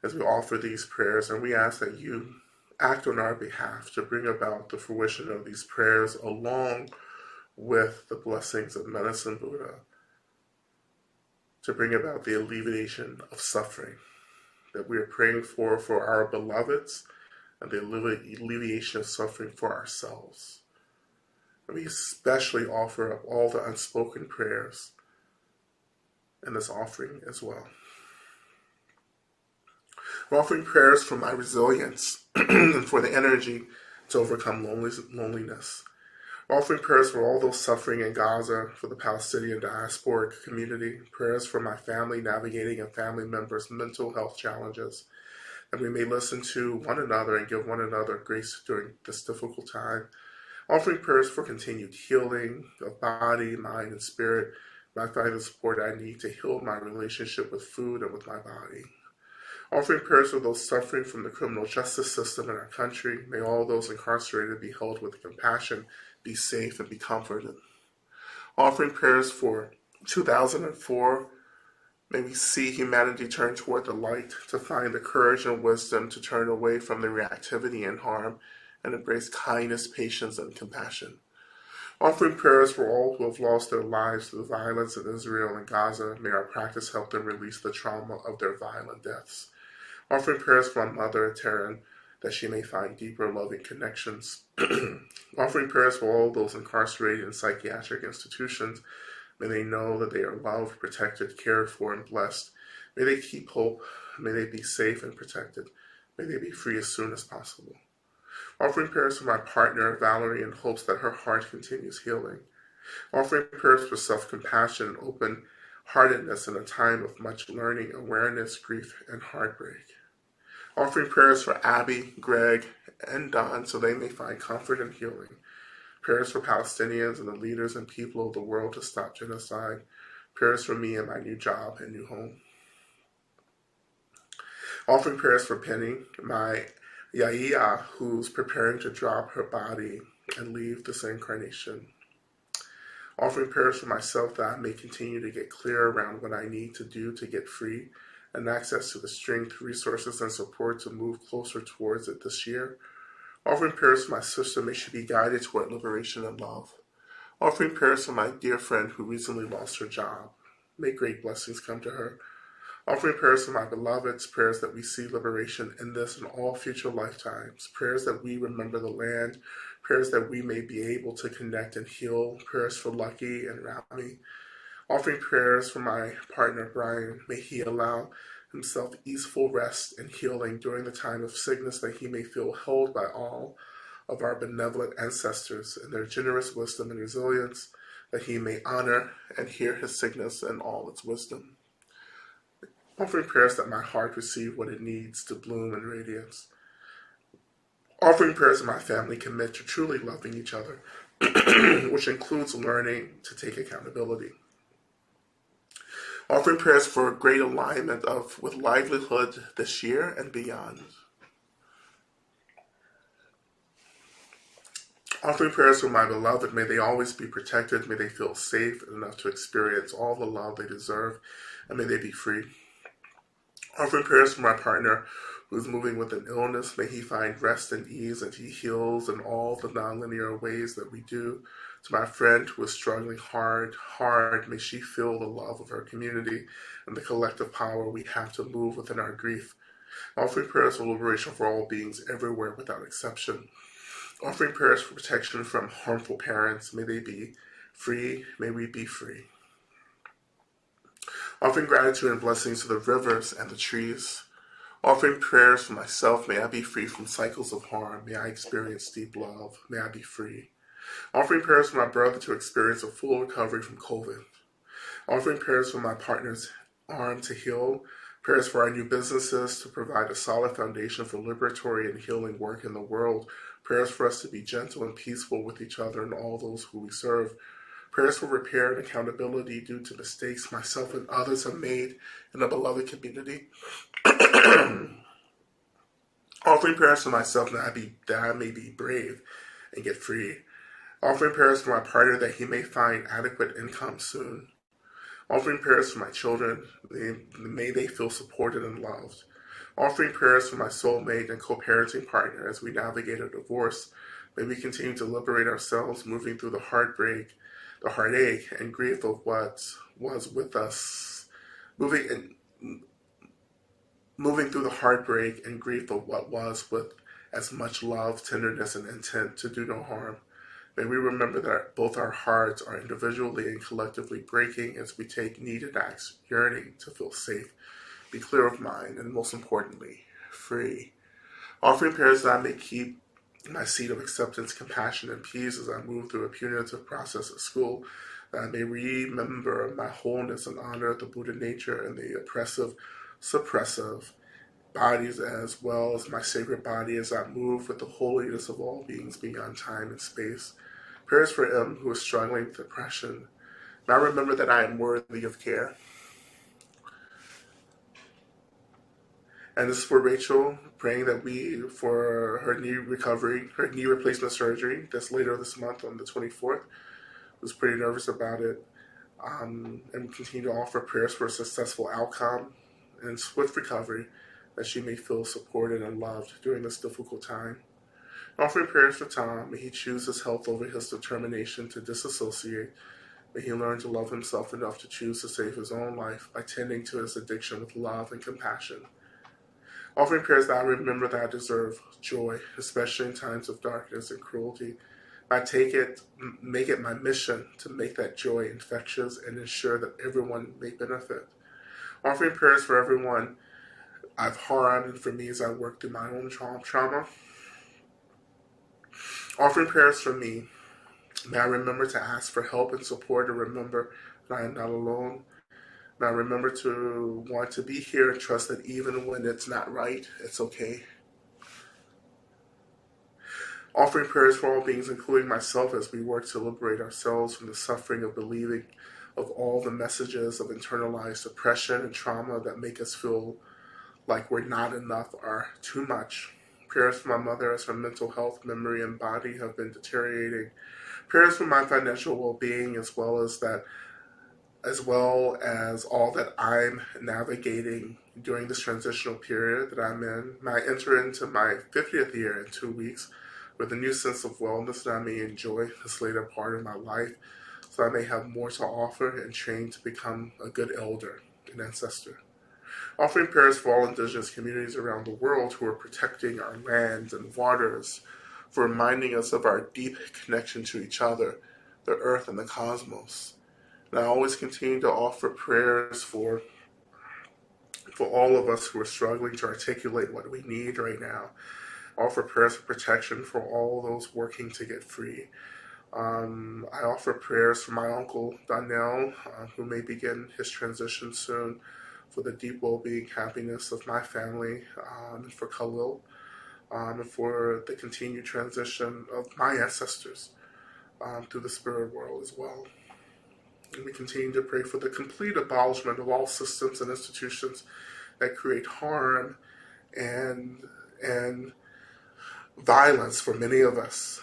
as we offer these prayers, and we ask that you act on our behalf to bring about the fruition of these prayers along with the blessings of Medicine Buddha, to bring about the alleviation of suffering that we are praying for our beloveds, and the alleviation of suffering for ourselves. And we especially offer up all the unspoken prayers in this offering as well. We're offering prayers for my resilience and for the energy to overcome loneliness. We're offering prayers for all those suffering in Gaza, for the Palestinian diasporic community, prayers for my family navigating and family members' mental health challenges, that we may listen to one another and give one another grace during this difficult time. Offering prayers for continued healing of body, mind, and spirit. I find the support I need to heal my relationship with food and with my body. Offering prayers for those suffering from the criminal justice system in our country. May all those incarcerated be held with compassion, be safe, and be comforted. Offering prayers for 2004. May we see humanity turn toward the light, to find the courage and wisdom to turn away from the reactivity and harm and embrace kindness, patience, and compassion. Offering prayers for all who have lost their lives through violence in Israel and Gaza. May our practice help them release the trauma of their violent deaths. Offering prayers for our mother, Taryn, that she may find deeper loving connections. Offering prayers for all those incarcerated in psychiatric institutions. May they know that they are loved, protected, cared for, and blessed. May they keep hope. May they be safe and protected. May they be free as soon as possible. Offering prayers for my partner, Valerie, in hopes that her heart continues healing. Offering prayers for self-compassion and open-heartedness in a time of much learning, awareness, grief, and heartbreak. Offering prayers for Abby, Greg, and Don so they may find comfort and healing. Prayers for Palestinians and the leaders and people of the world to stop genocide. Prayers for me and my new job and new home. Offering prayers for Penny, my Yaya, who's preparing to drop her body and leave this incarnation. Offering prayers for myself that I may continue to get clear around what I need to do to get free and access to the strength, resources, and support to move closer towards it this year. Offering prayers for my sister, may she be guided toward liberation and love. Offering prayers for my dear friend who recently lost her job. May great blessings come to her. Offering prayers for my beloveds, prayers that we see liberation in this and all future lifetimes, prayers that we remember the land, prayers that we may be able to connect and heal, prayers for Lucky and Rami. Offering prayers for my partner Brian, may he allow himself easeful rest and healing during the time of sickness, that he may feel held by all of our benevolent ancestors in their generous wisdom and resilience, that he may honor and hear his sickness and all its wisdom. Offering prayers that my heart receive what it needs to bloom in radiance. Offering prayers that my family commit to truly loving each other, which includes learning to take accountability. Offering prayers for great alignment with livelihood this year and beyond. Offering prayers for my beloved, may they always be protected, may they feel safe enough to experience all the love they deserve, and may they be free. Offering prayers for my partner who's moving with an illness, may he find rest and ease and he heals in all the nonlinear ways that we do. To my friend who is struggling hard, may she feel the love of her community and the collective power we have to move within our grief. Offering prayers for liberation for all beings everywhere without exception. Offering prayers for protection from harmful parents, may they be free, may we be free. Offering gratitude and blessings to the rivers and the trees. Offering prayers for myself, may I be free from cycles of harm, may I experience deep love, may I be free. Offering prayers for my brother to experience a full recovery from COVID. Offering prayers for my partner's arm to heal. Prayers for our new businesses to provide a solid foundation for liberatory and healing work in the world. Prayers for us to be gentle and peaceful with each other and all those who we serve. Prayers for repair and accountability due to mistakes myself and others have made in the beloved community. Offering prayers for myself that I may be brave and get free. Offering prayers for my partner that he may find adequate income soon. Offering prayers for my children, may they feel supported and loved. Offering prayers for my soulmate and co-parenting partner as we navigate a divorce. May we continue to liberate ourselves, moving through the heartache and grief of what was with us, moving through the heartbreak and grief of what was with as much love, tenderness, and intent to do no harm. May we remember that both our hearts are individually and collectively breaking as we take needed acts, yearning to feel safe, be clear of mind, and most importantly, free. Offering prayers that I may keep my seat of acceptance, compassion, and peace as I move through a punitive process at school, that I may remember my wholeness and honor the Buddha nature and the oppressive, suppressive bodies as well as my sacred body as I move with the holiness of all beings beyond time and space. Prayers for him who is struggling with depression. May I remember that I am worthy of care. And this is for Rachel, praying that for her knee recovery, her knee replacement surgery that's later this month on the 24th. Was pretty nervous about it. And continue to offer prayers for a successful outcome and swift recovery, that she may feel supported and loved during this difficult time. Offering prayers for Tom, may he choose his health over his determination to disassociate. May he learn to love himself enough to choose to save his own life by tending to his addiction with love and compassion. Offering prayers that I remember that I deserve joy, especially in times of darkness and cruelty. I make it my mission to make that joy infectious and ensure that everyone may benefit. Offering prayers for everyone I've harmed and for me as I work through my own trauma. Offering prayers for me, may I remember to ask for help and support and remember that I am not alone. May I remember to want to be here and trust that even when it's not right, it's okay. Offering prayers for all beings, including myself, as we work to liberate ourselves from the suffering of believing of all the messages of internalized oppression and trauma that make us feel like we're not enough or too much. Prayers for my mother as her mental health, memory, and body have been deteriorating. Prayers for my financial well-being as well as all that I'm navigating during this transitional period that I'm in. I enter into my 50th year in 2 weeks with a new sense of wellness that I may enjoy this later part of my life, so I may have more to offer and train to become a good elder and ancestor. Offering prayers for all indigenous communities around the world who are protecting our lands and waters, for reminding us of our deep connection to each other, the earth, and the cosmos. And I always continue to offer prayers for all of us who are struggling to articulate what we need right now. Offer prayers for protection for all those working to get free. I offer prayers for my uncle Donnell, who may begin his transition soon, for the deep well-being, happiness of my family, and for Khalil, and for the continued transition of my ancestors through the spirit world as well. And we continue to pray for the complete abolishment of all systems and institutions that create harm and violence for many of us.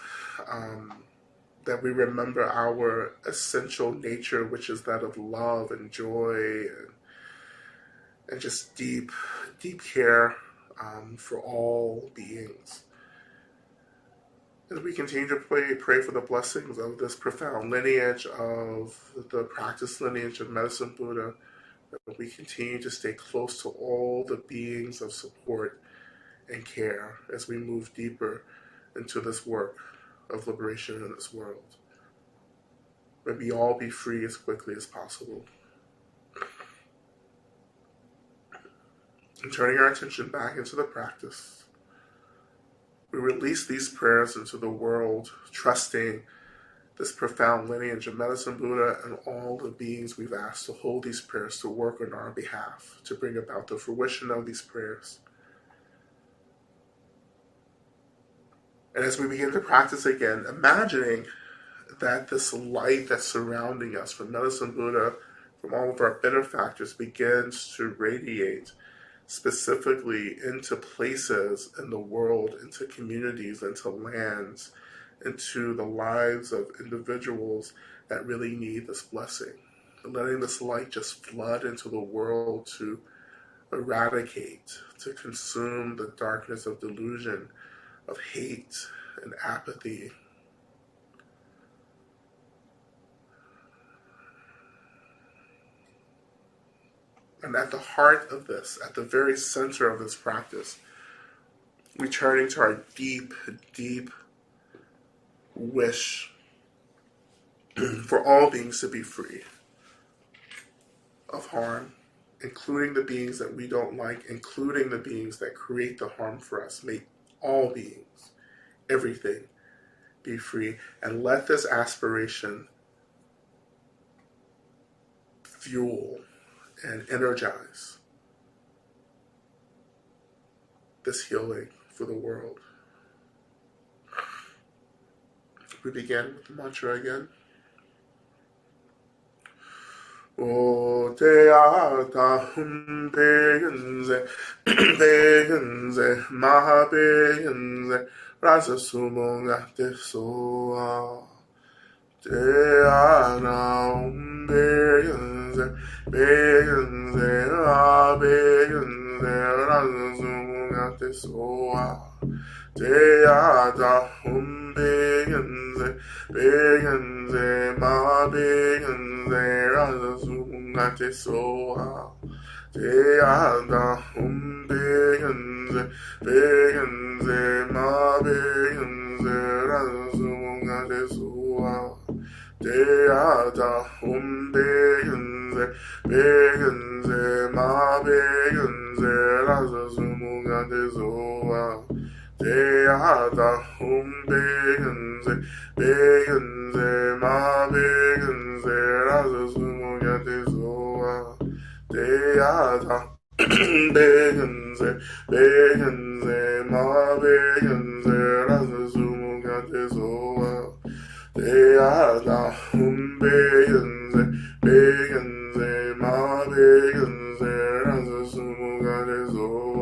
That we remember our essential nature, which is that of love and joy and just deep, deep care for all beings. As we continue to pray for the blessings of this profound lineage of the practice lineage of Medicine Buddha, that we continue to stay close to all the beings of support and care as we move deeper into this work of liberation in this world. May we all be free as quickly as possible. And turning our attention back into the practice, we release these prayers into the world, trusting this profound lineage of Medicine Buddha and all the beings we've asked to hold these prayers to work on our behalf, to bring about the fruition of these prayers. And as we begin to practice again, imagining that this light that's surrounding us from Medicine Buddha, from all of our benefactors, begins to radiate specifically into places in the world, into communities, into lands, into the lives of individuals that really need this blessing. And letting this light just flood into the world to eradicate, to consume the darkness of delusion, of hate and apathy. And at the heart of this, at the very center of this practice, returning to our deep, deep wish for all beings to be free of harm, including the beings that we don't like, including the beings that create the harm for us. May all beings, everything, be free. And let this aspiration fuel and energize this healing for the world. We begin with the mantra again. O te ata begenze, begenze, maha begenze, rasa sumonga te soa. Te ana begenze, begenze, a begenze, rasa sumonga te soa. Te ata begenze, begenze, ma begenze, rasa sumonga te soa. Te ata begenze, begenze, ma begenze, rasa sumonga te soa. Te ata begenze, begenze, ma begenze, rasa sumonga te soa. Te ata begenze, begenze, ma begenze, rasa sumonga te soa. Te ata begenze, begenze, ma begenze, rasa sumonga te soa. Te ata begenze, begenze, ma begenze, rasa sumonga te soa.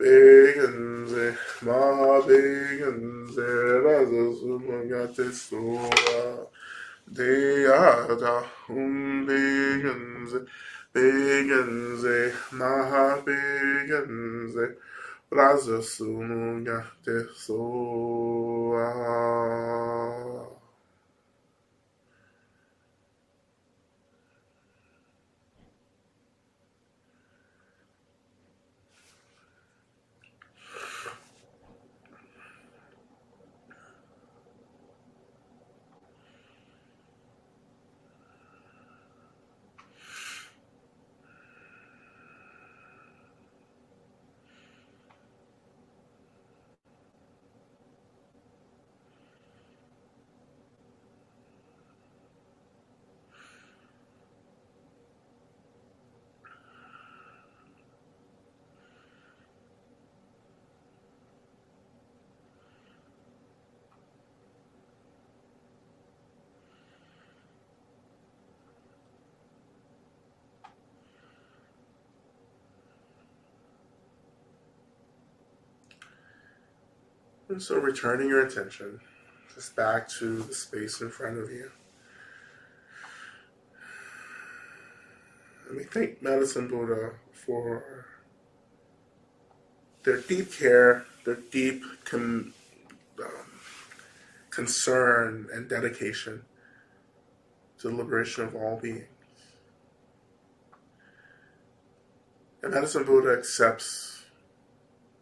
Begenze, Maha Begenze, Rasa Sumagate Sura, Deada, Begenze, Begenze, Maha Begenze, Rasa Sumagate Sura. And so returning your attention just back to the space in front of you. And we thank Medicine Buddha for their deep care, their deep concern and dedication to the liberation of all beings. And Medicine Buddha accepts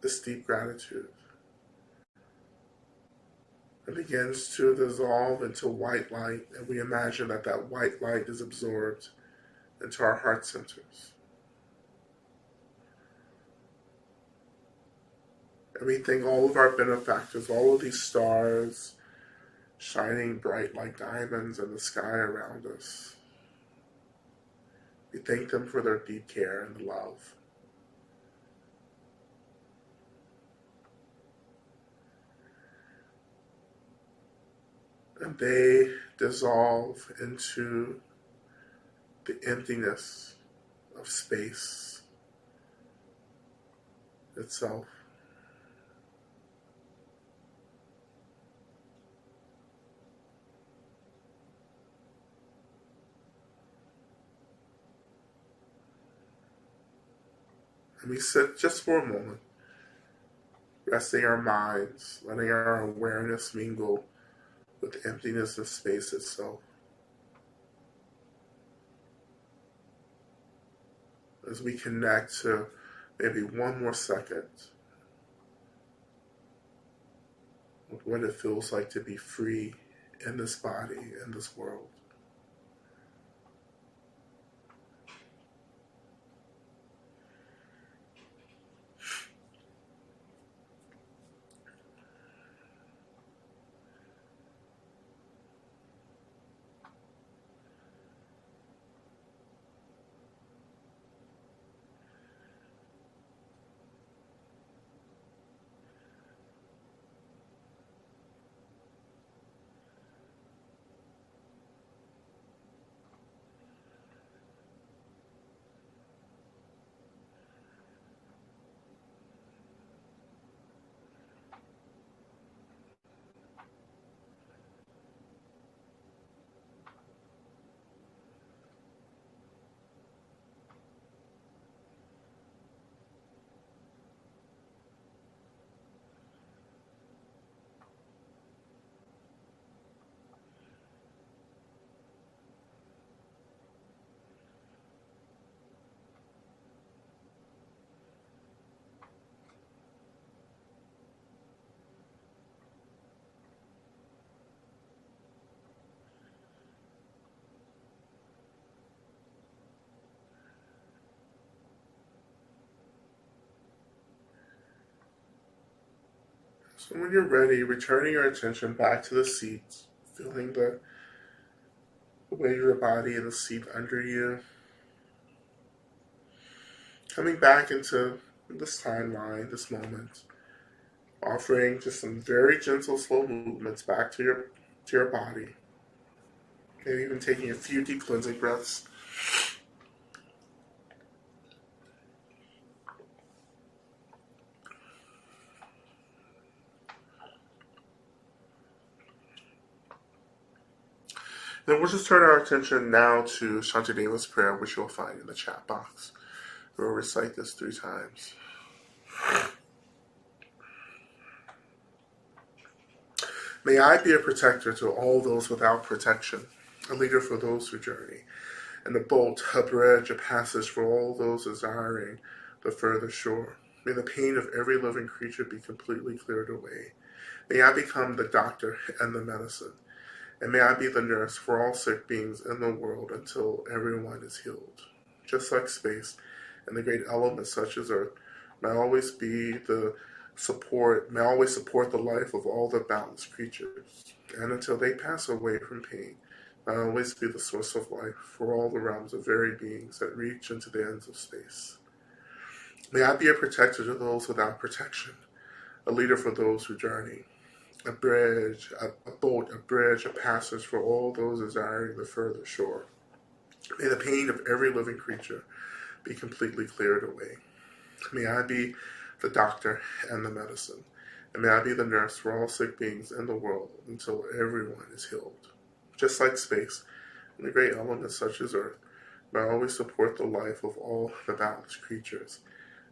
this deep gratitude and begins to dissolve into white light, and we imagine that that white light is absorbed into our heart centers. And we thank all of our benefactors, all of these stars shining bright like diamonds in the sky around us. We thank them for their deep care and love. And they dissolve into the emptiness of space itself. And we sit just for a moment, resting our minds, letting our awareness mingle with the emptiness of space itself. As we connect to maybe one more second with what it feels like to be free in this body, in this world. So when you're ready, returning your attention back to the seat, feeling the weight of your body in the seat under you, coming back into this timeline, this moment, offering just some very gentle, slow movements back to your body. Maybe even taking a few deep cleansing breaths. Then we'll just turn our attention now to Shantideva's prayer, which you'll find in the chat box. We'll recite this 3 times. May I be a protector to all those without protection, a leader for those who journey, and a boat, a bridge, a passage for all those desiring the further shore. May the pain of every living creature be completely cleared away. May I become the doctor and the medicine, and may I be the nurse for all sick beings in the world until everyone is healed. Just like space and the great elements such as earth, may I always be the may I always support the life of all the balanced creatures, and until they pass away from pain, may I always be the source of life for all the realms of varied beings that reach into the ends of space. May I be a protector to those without protection, a leader for those who journey, a bridge, a boat, a bridge, a passage for all those desiring the further shore. May the pain of every living creature be completely cleared away. May I be the doctor and the medicine, and may I be the nurse for all sick beings in the world until everyone is healed. Just like space and the great elements such as earth, may I always support the life of all the balanced creatures,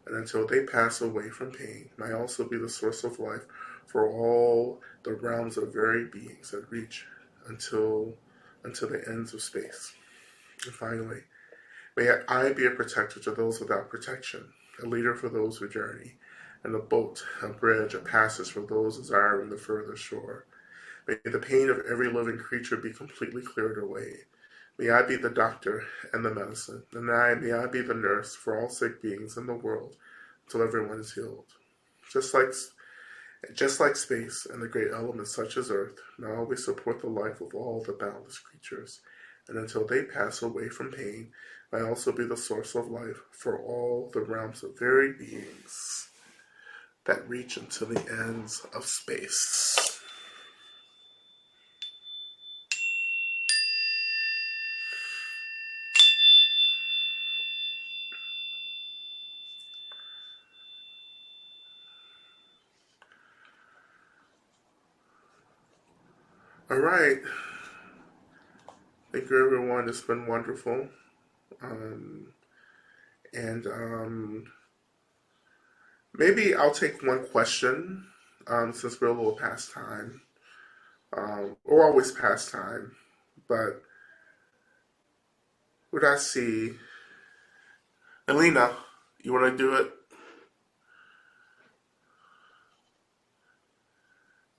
and until they pass away from pain, may I also be the source of life for all the realms of varied beings that reach until the ends of space. And finally, may I be a protector to those without protection, a leader for those who journey, and a boat, a bridge, a passage for those desiring the further shore. May the pain of every living creature be completely cleared away. May I be the doctor and the medicine, and may I be the nurse for all sick beings in the world until everyone is healed. Just like space and the great elements such as earth, may I always support the life of all the boundless creatures, and until they pass away from pain, may I also be the source of life for all the realms of varied beings that reach into the ends of space. All right. Thank you, everyone. It's been wonderful. Um, and maybe I'll take one question since we're a little past time. Or always past time. But what I see, Alina, you want to do it?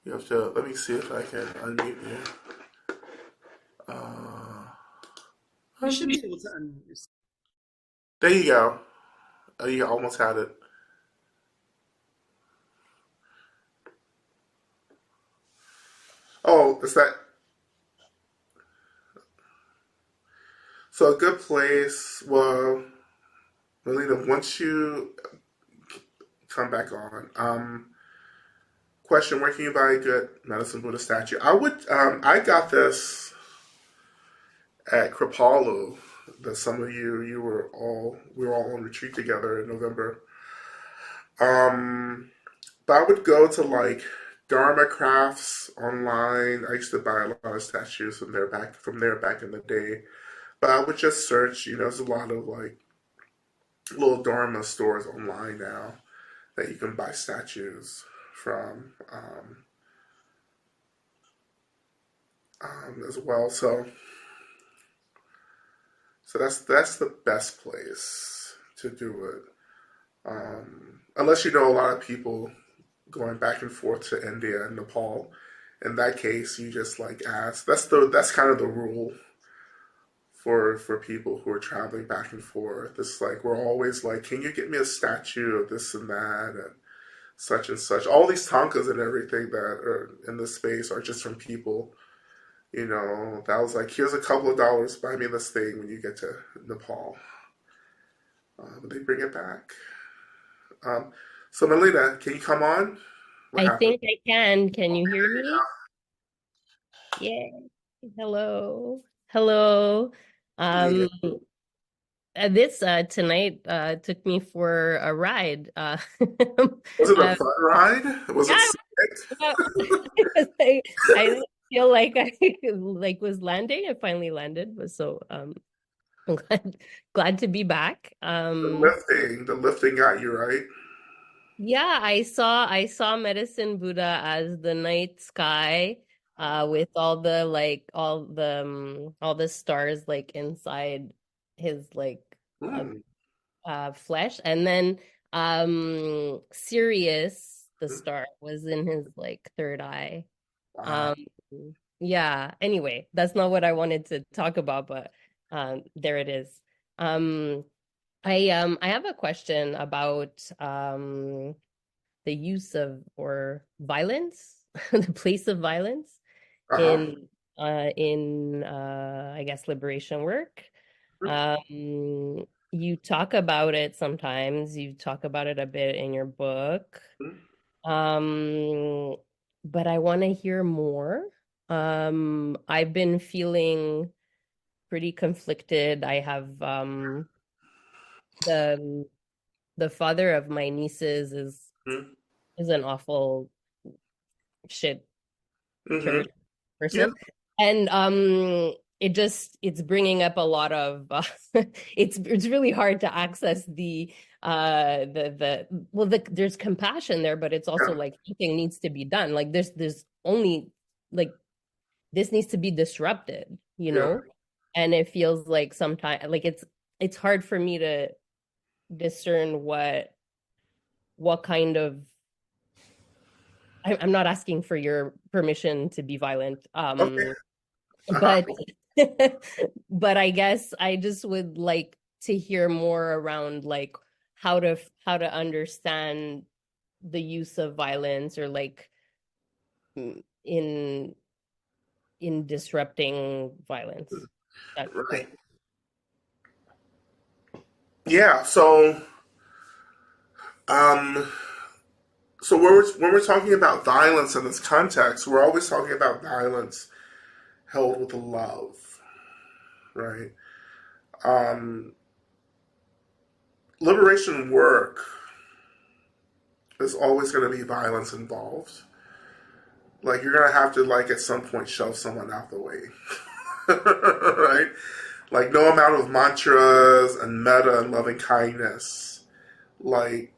You have to, let me see if I can unmute you. You should be able to unmute yourself. There you go. Oh, you almost had it. Oh, is that so? A good place. Well, Melina, once you come back on, question: where can you buy a good medicine Buddha statue? I would. I got this at Kripalu. That some of you we were all on retreat together in November. Um, but I would go to like Dharma Crafts online. I used to buy a lot of statues from there back in the day. But I would just search, there's a lot of like little Dharma stores online now that you can buy statues from as well. So that's the best place to do it. Unless you know a lot of people going back and forth to India and Nepal. In that case, you just like ask. That's kind of the rule for people who are traveling back and forth. It's like we're always like, can you get me a statue of this and that and such and such. All these tankas and everything that are in the space are just from people, that was like, here's a couple of dollars, buy me this thing when you get to Nepal. But they bring it back. So Melina, can you come on? What I happened? think I can. Can you hear me? Yeah. Hello. Hello. Yeah. Um, this tonight took me for a ride. Was it a uh, fun ride? Was it yeah, sick? well, I know. feel like I like was landing. I finally landed. Was so I'm glad to be back. The lifting got you right. Yeah, I saw Medicine Buddha as the night sky, with all the like all the stars like inside his like Mm, flesh, and then Sirius, the mm, star, was in his like third eye. wow. Um, yeah, anyway, that's not what I wanted to talk about, but there it is. Um, I have a question about the use of or violence, the place of violence Uh-huh. in I guess liberation work. You talk about it sometimes. You talk about it a bit in your book. Mm, Um, but I want to hear more. I've been feeling pretty conflicted. I have the the father of my nieces mm, is an awful shit mm-hmm. turd Yeah, person, and it's bringing up a lot of it's really hard to access the well, there's compassion there, but it's also yeah, like something needs to be done. Like there's only like this needs to be disrupted, you yeah. know? And it feels like sometimes like it's hard for me to discern what kind of I'm not asking for your permission to be violent. Okay. Uh-huh. But but I guess I just would like to hear more around like how to understand the use of violence, or like in disrupting violence. Yeah. Right. Yeah. Um, so when we're talking about violence in this context, we're always talking about violence held with love, right? Um, Liberation work is always going to be violence involved. Like you're gonna have to like at some point shove someone out the way, right? Like no amount of mantras and meta and loving kindness, like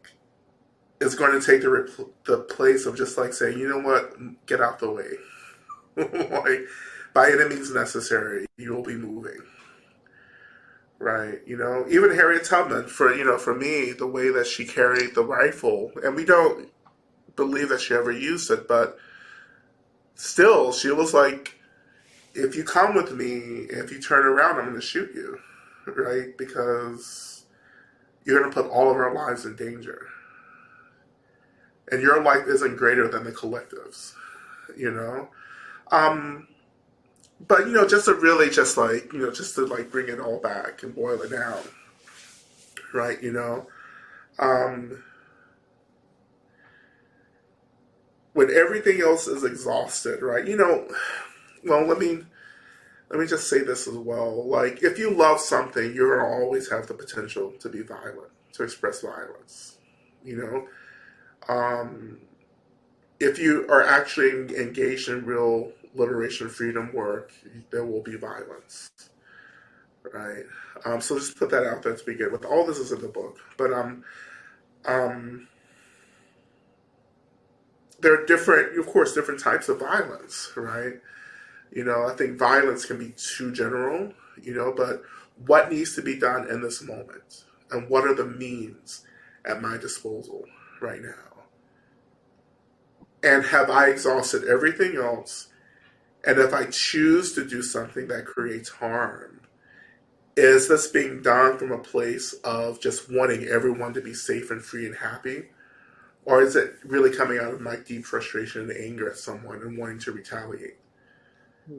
is going to take the place of just like saying, you know what, get out the way. Like by any means necessary, you will be moving, right? You know, even Harriet Tubman, for me, the way that she carried the rifle, and we don't believe that she ever used it, but still, she was like, if you come with me, if you turn around, I'm going to shoot you, right? Because you're going to put all of our lives in danger. And your life isn't greater than the collective's, you know? Um, but, just to really just like, just to like bring it all back and boil it down, right? Um, when everything else is exhausted, right? Well, let me just say this as well. Like, if you love something, you're going to always have the potential to be violent, to express violence. You know, um, if you are actually engaged in real liberation freedom work, there will be violence, right? So just put that out there to begin with. All this is in the book, but um, there are different, of course, different types of violence, right? I think violence can be too general, but what needs to be done in this moment? And what are the means at my disposal right now? And have I exhausted everything else? And if I choose to do something that creates harm, is this being done from a place of just wanting everyone to be safe and free and happy? Or is it really coming out of my deep frustration and anger at someone and wanting to retaliate?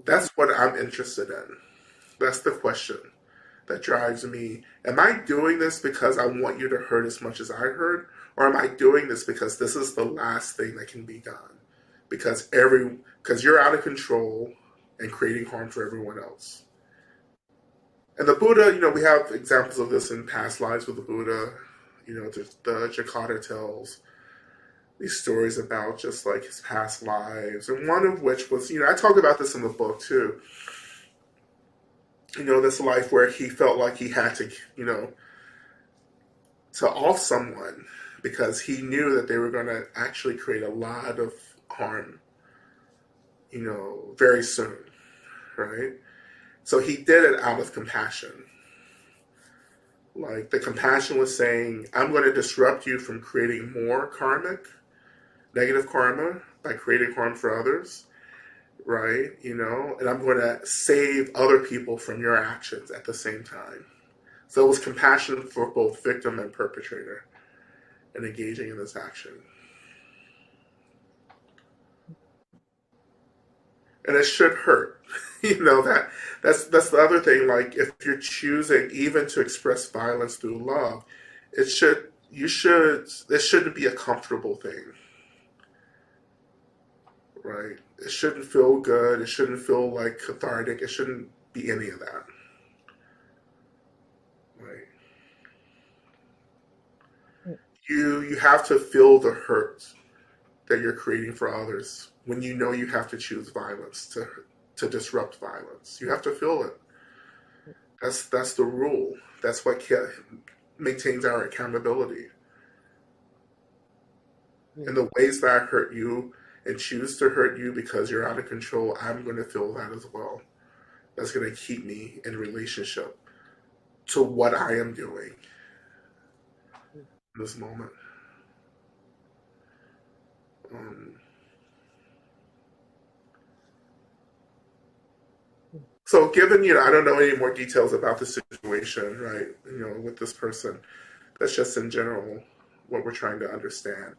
That's what I'm interested in. That's the question that drives me. Am I doing this because I want you to hurt as much as I hurt? Or am I doing this because this is the last thing that can be done? Because you're out of control and creating harm for everyone else. And the Buddha, we have examples of this in past lives with the Buddha. The Jakarta tells, these stories about just like his past lives, and one of which was, I talk about this in the book too. This life where he felt like he had to, to off someone because he knew that they were going to actually create a lot of harm, very soon, right? So he did it out of compassion. Like the compassion was saying, I'm going to disrupt you from creating more negative karma by creating harm for others, right? And I'm going to save other people from your actions at the same time. So it was compassion for both victim and perpetrator and engaging in this action. And it should hurt. That's the other thing. Like if you're choosing even to express violence through love, it shouldn't be a comfortable thing. Right? It shouldn't feel good. It shouldn't feel like cathartic. It shouldn't be any of that. Right? You have to feel the hurt that you're creating for others when you know you have to choose violence to disrupt violence. You have to feel it. That's the rule. That's what maintains our accountability. In the ways that I hurt you and choose to hurt you because you're out of control, I'm going to feel that as well. That's going to keep me in relationship to what I am doing in this moment. So given, I don't know any more details about the situation, right, with this person, that's just in general what we're trying to understand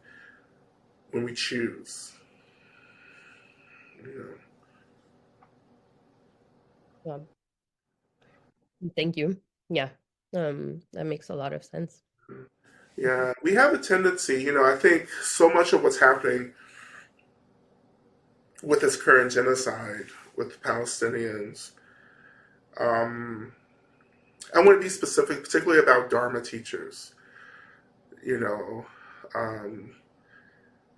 when we choose, Yeah. Thank you. Yeah. That makes a lot of sense. Yeah, we have a tendency, I think so much of what's happening with this current genocide with Palestinians, I want to be specific, particularly about Dharma teachers, you know, um,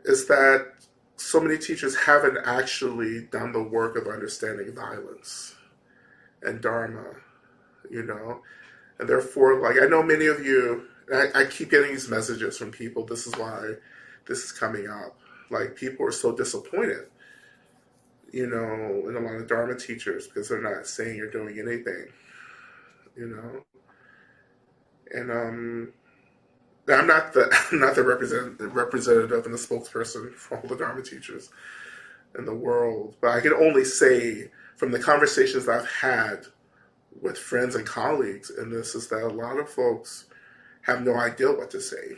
is that so many teachers haven't actually done the work of understanding violence and Dharma, you know, and therefore, like, I know many of you, I keep getting these messages from people. This is why this is coming up. Like, people are so disappointed, in a lot of Dharma teachers because they're not saying or doing anything, you know. And I'm not the I'm not the representative and the spokesperson for all the Dharma teachers in the world, but I can only say from the conversations I've had with friends and colleagues in this is that a lot of folks have no idea what to say.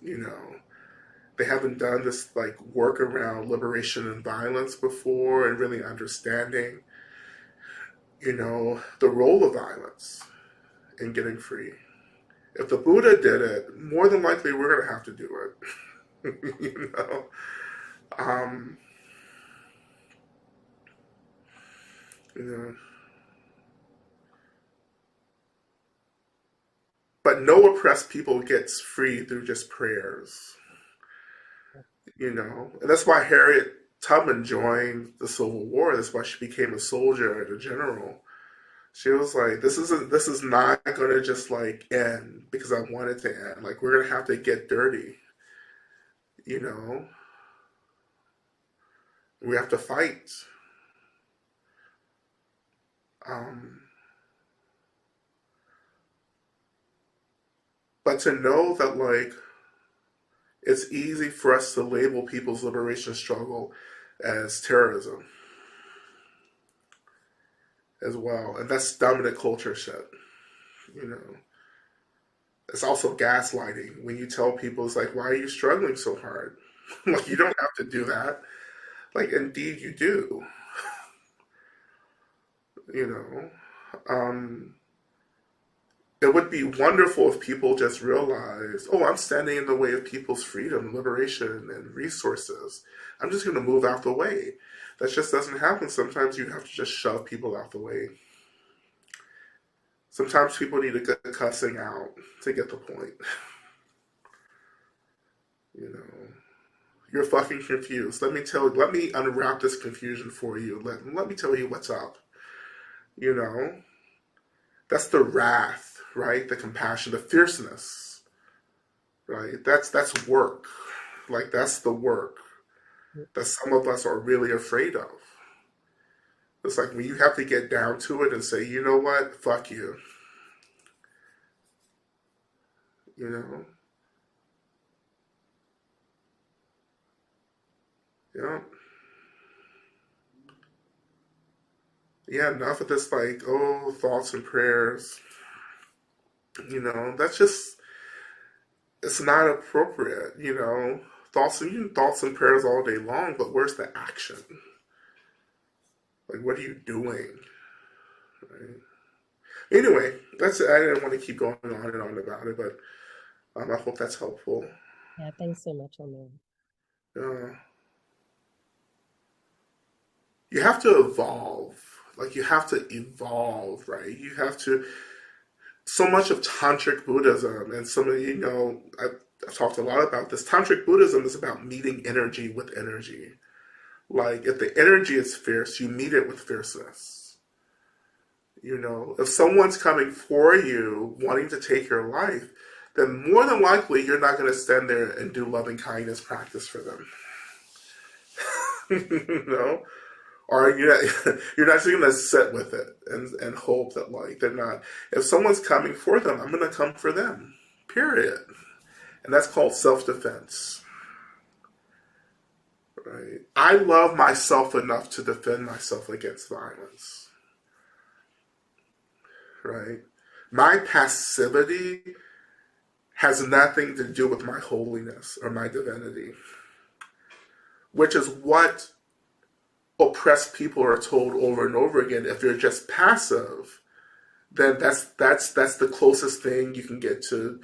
You know, they haven't done this like work around liberation and violence before and really understanding, the role of violence in getting free. If the Buddha did it, more than likely we're going to have to do it. you know, um, you know. But no oppressed people gets free through just prayers. And that's why Harriet Tubman joined the Civil War. That's why she became a soldier and a general. She was like, this is not gonna just like end because I want it to end. Like we're gonna have to get dirty, you know. We have to fight. Um, but to know that like it's easy for us to label people's liberation struggle as terrorism as well. And that's dominant culture shit, you know. It's also gaslighting when you tell people, it's like, why are you struggling so hard? Like, you don't have to do that. Like, indeed, you do. You know, um, it would be wonderful if people just realized, oh, I'm standing in the way of people's freedom, liberation, and resources. I'm just going to move out the way. That just doesn't happen. Sometimes you have to just shove people out the way. Sometimes people need to get cussing out to get the point. You know. You're fucking confused. Let me unwrap this confusion for you. Let me tell you what's up. You know, that's the wrath, right? The compassion, the fierceness, right? That's work. Like that's the work that some of us are really afraid of. It's like when you have to get down to it and say, you know what, fuck you. You know, yeah, yeah. Enough of this, like, oh, thoughts and prayers. You know, that's just it's not appropriate. You know, thoughts and prayers all day long, but where's the action? Like, what are you doing? Right? Anyway, that's it. I didn't want to keep going on and on about it, but I hope that's helpful. Yeah, thanks so much, Omar. Uh, you have to evolve. Like, you have to evolve, right? You have to. So much of tantric Buddhism, and some of I've talked a lot about this. Tantric Buddhism is about meeting energy with energy. Like, if the energy is fierce, you meet it with fierceness. You know, if someone's coming for you, wanting to take your life, then more than likely you're not going to stand there and do loving kindness practice for them. You know, or you're not just going to sit with it and hope that like they're not. If someone's coming for them, I'm going to come for them. Period. And that's called self-defense. Right? I love myself enough to defend myself against violence. Right? My passivity has nothing to do with my holiness or my divinity, which is what oppressed people are told over and over again. If you're just passive, then that's the closest thing you can get to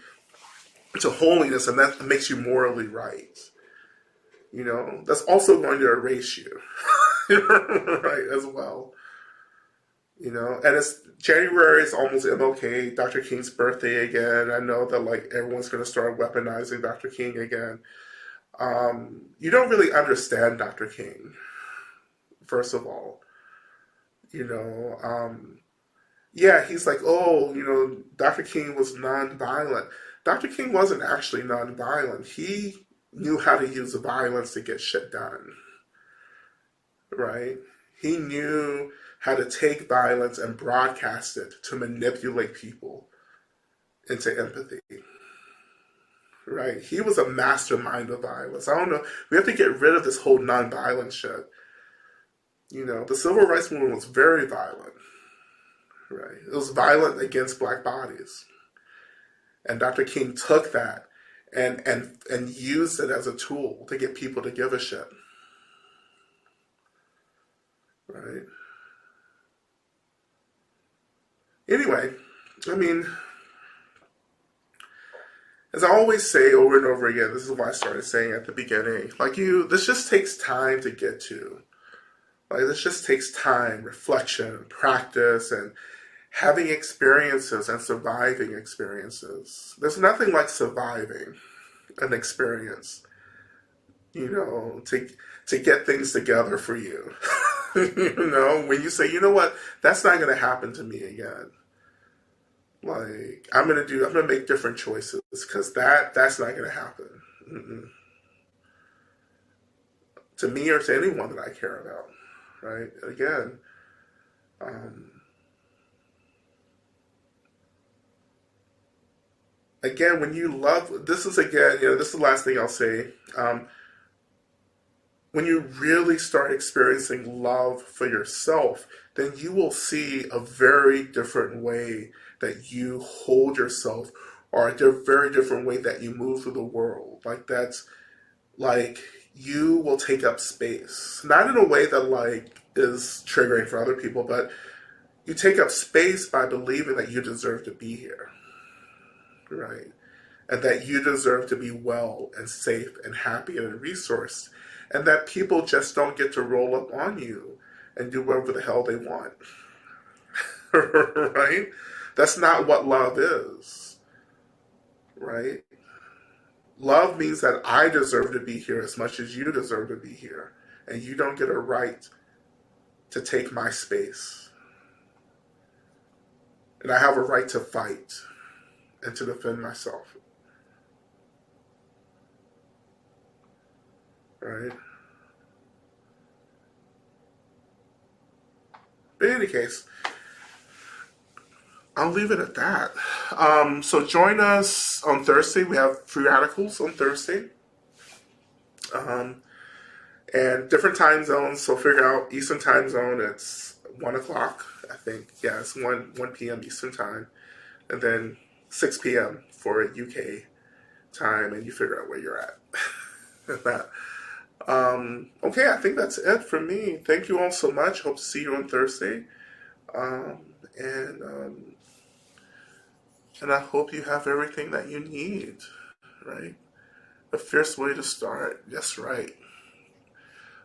holiness, and that makes you morally right. You know, that's also going to erase you, right, as well. You know, and it's January is almost MLK, Dr. King's birthday again. I know that like everyone's going to start weaponizing Dr. King again. You don't really understand Dr. King, first of all. You know, yeah, he's like, oh, you know, Dr. King was nonviolent. Dr. King wasn't actually nonviolent. He knew how to use violence to get shit done, right? He knew how to take violence and broadcast it to manipulate people into empathy, right? He was a mastermind of violence. I don't know. We have to get rid of this whole nonviolent shit. You know, the civil rights movement was very violent, right? It was violent against black bodies. And Dr. King took that and used it as a tool to get people to give a shit, right? Anyway, I mean, as I always say over and over again, this is why I started saying at the beginning, like this just takes time to get to. Like, this just takes time, reflection, practice, and having experiences and surviving experiences. There's nothing like surviving an experience, you know, to get things together for you. You know, when you say, you know what, that's not going to happen to me again. Like, I'm gonna make different choices because that's not gonna happen. Mm-mm. To me or to anyone that I care about, right? Um, again, when you love, this is again, you know, this is the last thing I'll say. When you really start experiencing love for yourself, then you will see a very different way that you hold yourself, or a very different way that you move through the world. Like, that's like you will take up space, not in a way that like is triggering for other people, but you take up space by believing that you deserve to be here, right? And that you deserve to be well and safe and happy and resourced, and that people just don't get to roll up on you and do whatever the hell they want. Right? That's not what love is, right? Love means that I deserve to be here as much as you deserve to be here. And you don't get a right to take my space. And I have a right to fight and to defend myself. Right? But in any case, I'll leave it at that. So join us on Thursday. We have free radicals on Thursday. And different time zones. So figure out Eastern time zone. It's 1 o'clock, I think. Yeah, it's 1 p.m. Eastern time. And then 6 p.m. for UK time. And you figure out where you're at. that. Okay, I think that's it for me. Thank you all so much. Hope to see you on Thursday. And I hope you have everything that you need, right? A fierce way to start. That's right.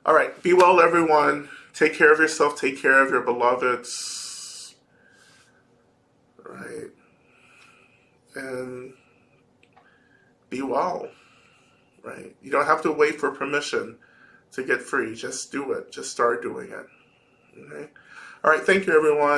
All right. Be well, everyone. Take care of yourself. Take care of your beloveds. Right. And be well. Right. You don't have to wait for permission to get free. Just do it. Just start doing it. Okay. All right. Thank you, everyone.